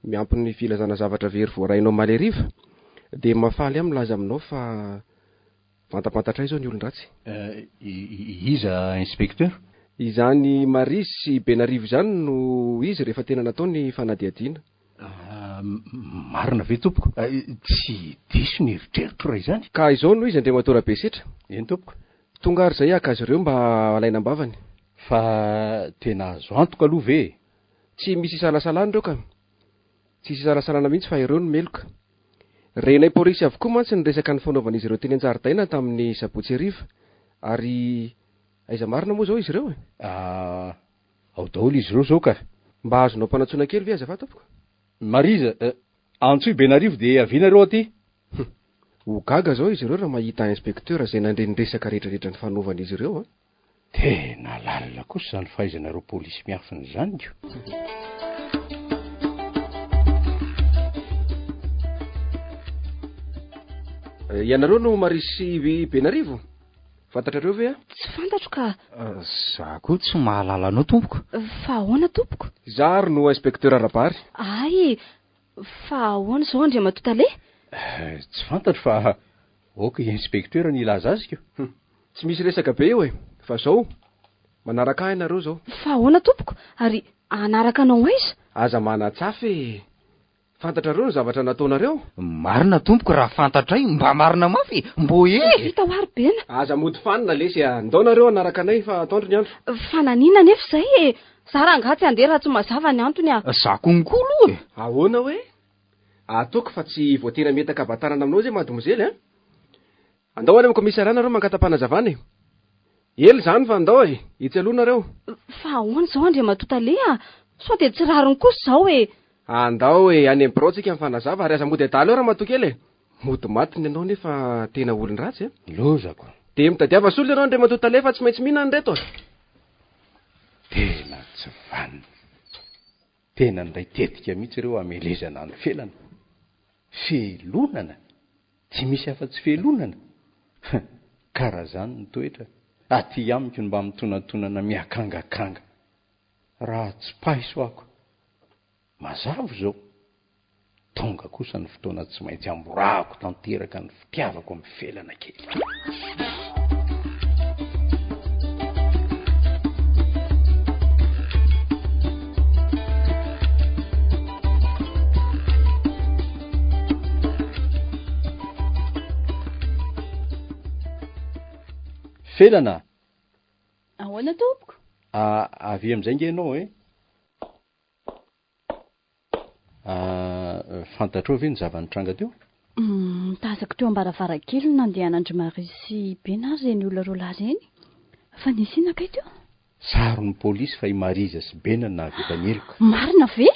miampy ny filazana zavatra very voarainao maleriva, de mafaly milaza aminao fa fantapantatra izao ny olon-dratsy. Iza inspecteur? Izany Marisy sy Benarivo izany no izy rehefa tena natao ny fanadiadiana. Marina ve tompoko? Tsy diso ny eritreritro raha izany. Ka izao no izy Andriamatora be setra. Eny tompoko. Tonga ary zay aka azy ireo mba alaina ambavany. Fa tena azo antoka aloha ve? Tsy misy isalasalana ireo ka. Tsy misy isalasalana mihitsy fa ireo no meloka. Renay polisy avokoa mantsy ny resaka ny fanaovan'izy ireo teny an-jaridaina tamin'ny sabotsy hariva. Ary aiza marina moa zao izy ireo e? Ao daholo izy ireo zao ka. Mba azonao mpanatsona kely ve azafady tompoko? Mariza, antsoy Benarivo de avianareo aty. Ho gaga zao izy ireo raha mahita inspecteur zay nandreny resaka rehetrarehetra ny fanaovan'izy ireo a. Tena lalina kosa zany fahaizanareo polisy miafina zany io. Ianareo no Marisy Benarivo? Fantatrareo ve a? Tsy fantatro ka. Za koa tsy mahalala anao tompoko. Fa ahoana tompoko? Zary no inspecteur Arabary. Ay, fa ahoana zao Andriamatotale? Tsy fantatro fa oka inspecteur ny ilaza azy keo. Tsy misy resaka be eo e. Fa zao manaraka ahy ianareo zao. Fa ahoana tompoko? Ary anaraka anao aiza? Aza manatsafy e. fantatrareo ny zavatra nataonareo? Marina tompoko raha fantatray mba marina mafy mbo vita ho ary bena aza mody fanina lesy andao nareo anaraka anay fa ataondro ny andro fananina nefa izay za rangatsy andeha raha tsy mazava ny antony zakongolo ahoana hoe ataoko fa tsy voatena metaka batarana aminao zay mademoiselle andao any amin'ny komisariat nareo mangatam-panazavana ely zany fa andao itsy aloha nareo fa ahoana zao andre matotale sao de tsy rariny kosa zao andao any amin'ny birao tsika mifanazava ary aza mody adala eo raha matokely mody matiny ianao nefa tena olony ratsy lozako de mitadiava solona ianao andre matotale fa tsy maintsy mihinany reto tena tsy vanina tena ndray tetika mihitsy ireo amelezana ny felana felonana tsy misy afa-tsy felonana karaha zany ny toetra aty amiko mba mitonantonana miakangakanga raha tsy paisoako mazavo zao tonga kosa ny fotoana tsy maintsy amborako tanteraka ny fitiavako amin'ny felana kely felana ahoana tompoko avy amin'izay nge ianao fantatrao ve ny zavanitranga teo mitazako teo ambaravarakely nandehanandry Marisy Benary reny olona roa lahy reny fa nisy inona kay teo saron'ny polisy fa i Mariza sy Bena na vitaneloko marina ve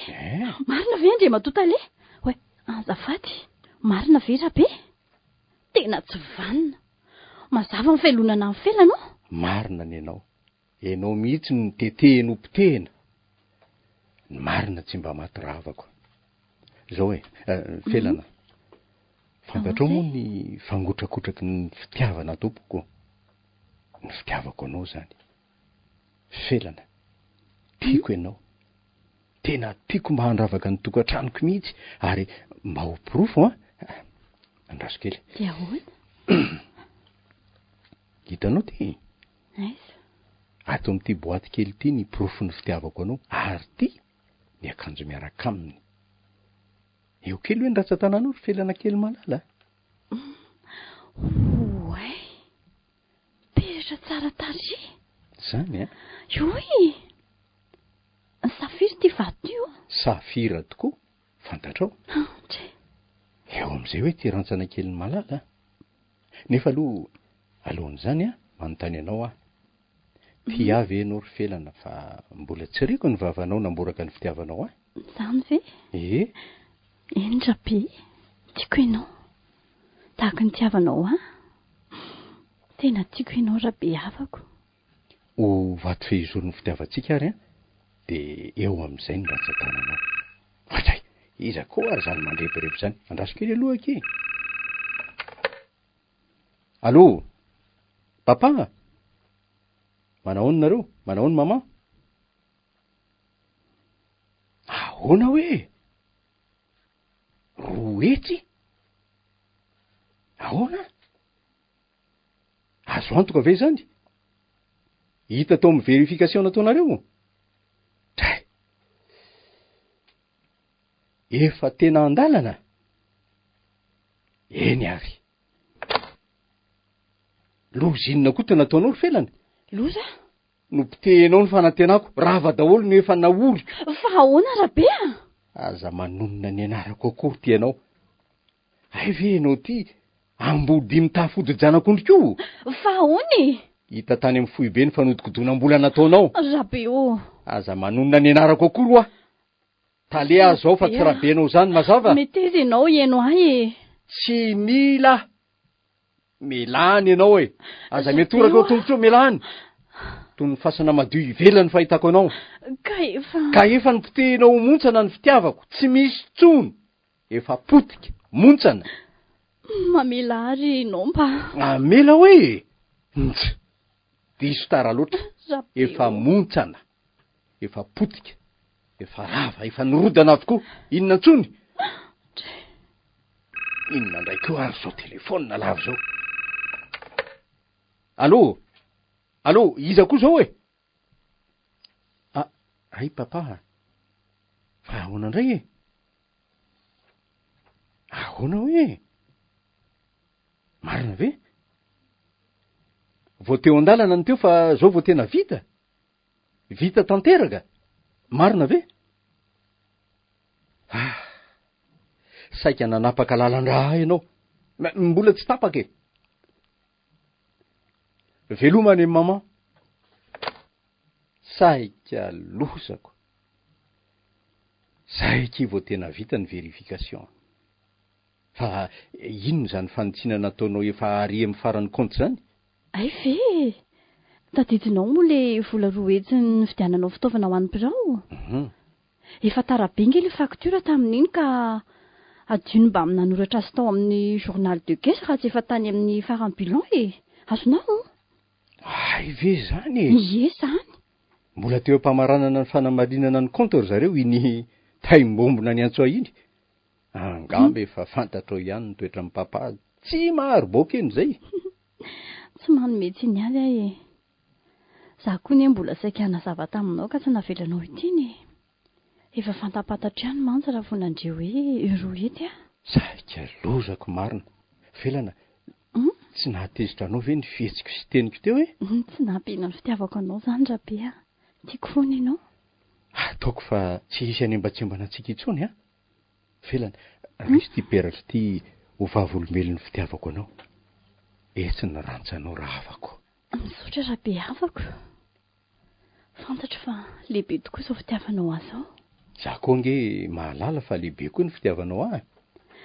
marina ve andre matotale hoe azafady marina ve rabe tena tsy vanina mazava ny felonana amin'ny felana marina ny ianao mihitsy ny tetehany ompitehana ny marina tsy mba maty ravako zao felana fantatrao moa ny fangotrakotraky ny fitiavana tompoko ny fitiavako anao zany felana tiako ianao tena tiako mba handravaka ny tokantranoko mihitsy ary mba ho pirofo andraso kely de ahoana hitanao ty ato amin'ity boaty kely ity ny pirofo ny fitiavako anao ary ty ny akanjo miaraka aminy eo kely hoe ny ratsan-tananao ry felana kely malala oay peratra tsara tary zany ioy safira ty vato io safira tokoa fantatrao eo amin'izay hoe ty rantsana kely ny malala nefa alohan'izany manontany anao ty avy ianao ry felana fa mbola tsy reko ny vavanao namboraka ny fitiavanao zany ve endra be tiako ianao tahaka ny tiavanao tena tiako ianao rabe havako ho vato fehizoro ny fitiavantsika ary de eo amin'izay ny ratsan-tananao atray iza koa ary zany mandreporepy zany andraso kely aloha aky allo papa manahoana nareo manahoana mama ahoana hoe roetsy ahoana azo antoka ve zany hita tao amin'ny verification nataonareo tray efa tena andalana eny ary lozinona koa tena nataonao ry felana loza nompitehinao ny fanantenako rava daholo no efa naoriko fa ahoana rabe aza manonona ny anarako akory ty ianao ay ve ianao ty ambody mitafody janak'ondriko fa ahoany hita tany amin'ny fohibe ny fanodikodonam-bola nataonao rabe aza manonona ny anarako akory oa tale azo ao fa tsy rabenao zany mazava metezy ianao iano ay tsy mila melany ianao aza metoraka eo tombotso melany toy ny fasana madio ivelany fahitako anao ka efa nipitehinao montsana ny fitiavako tsy misy tsony efa potika montsana mamela ary ianao mba amela hoe diso tara loatra efa montsana efa potika efa rava efa nirodana avokoa inona ntsony inona ndray koa ary zao telefona lava zao allo iza koa zao ay papa fa ahoana indray ahoana hoe marina ve vo teo an-dalana ny teo fa zao vo tena vita tanteraka marina ve saika nanapaka lalan-draha ianao mbola tsy tapaka e velomany maman saika losako saika vo tena vita ny verification fa inona zany fanitsinana nataonao efa ary amin'ny farany compte zany ay ve tadidinao moa le vola roa etsy ny fidiananao fitaovana ho an'ny birao efa tarabengy le facture tamin'iny ka adino mba amin'ny nanoratra azy tao amin'ny journal de caisse raha tsy efa tany amin'ny farany bilan azonao ay ve zany ye zany mbola teo ampamaranana ny fanamarinana ny compte ry zareo iny taimbombona ny antsoa iny angamba efa fantatrao ihany ny toetra amin'ny papa tsy maro boka eny zay tsy manometsy iny any ahy za koa ny mbola saika nazava taminao ka tsy navelanao itiny efa fantapatatra ihany mantsy raha vo nandreo hoe euro ety saika lozako marina felana tsy nahatezitra anao ve ny fihetsiko sy teniko teo tsy nampihana ny fitiavako anao zany rabe tiako foana ianao ataoko fa tsy hisy any mba-tsembana antsika itsony felana misy ty peratra ty ho vavolombelon'ny fitiavako anao etsy ny rantsanao raha avako misotra rabe avako fantatra fa lehibe tokoa zao fitiavanao azy ao za koa nge mahalala fa lehibe koa ny fitiavanao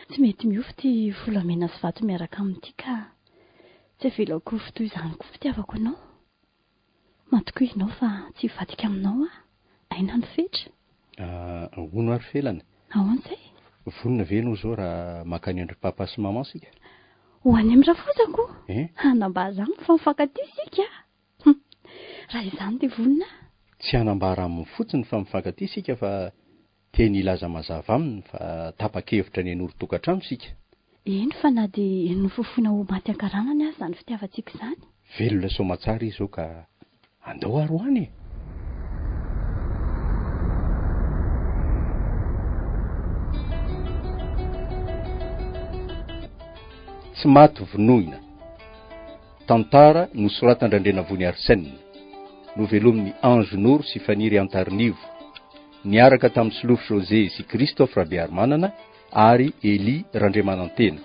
tsy mety miofo ty volamena sy vato miaraka amin'ity ka tsy avelako fitoy izany koa fitiavako anao matokoa ianao fa tsy vadika aminao aina ny fetra ono ary felana ahoan'izay vonona ve anao zao raha makany andry papa sy maman sika ho any amin'ny rafozako hanambara zany fa mifankaty sika raha izany dia vonona tsy hanambara amin'ny fotsiny fa mifankaty sika fa teny ilaza mazava aminy fa tapa-kevitra ny anoro-tokantrano sika eny fa na dia nofofoina ho maty ankaranany azy zany fitiavantsika izany velona somatsara izy zao ka andao aro any Tsy Maty Vonoina tantara nosoratan-drandrenavony Arsène novelomin'ny Angenoro sy Faniry Antarnivo niaraka tamin'ny Solofo José sy Christophe Rabearmanana ary Eli Randremanantena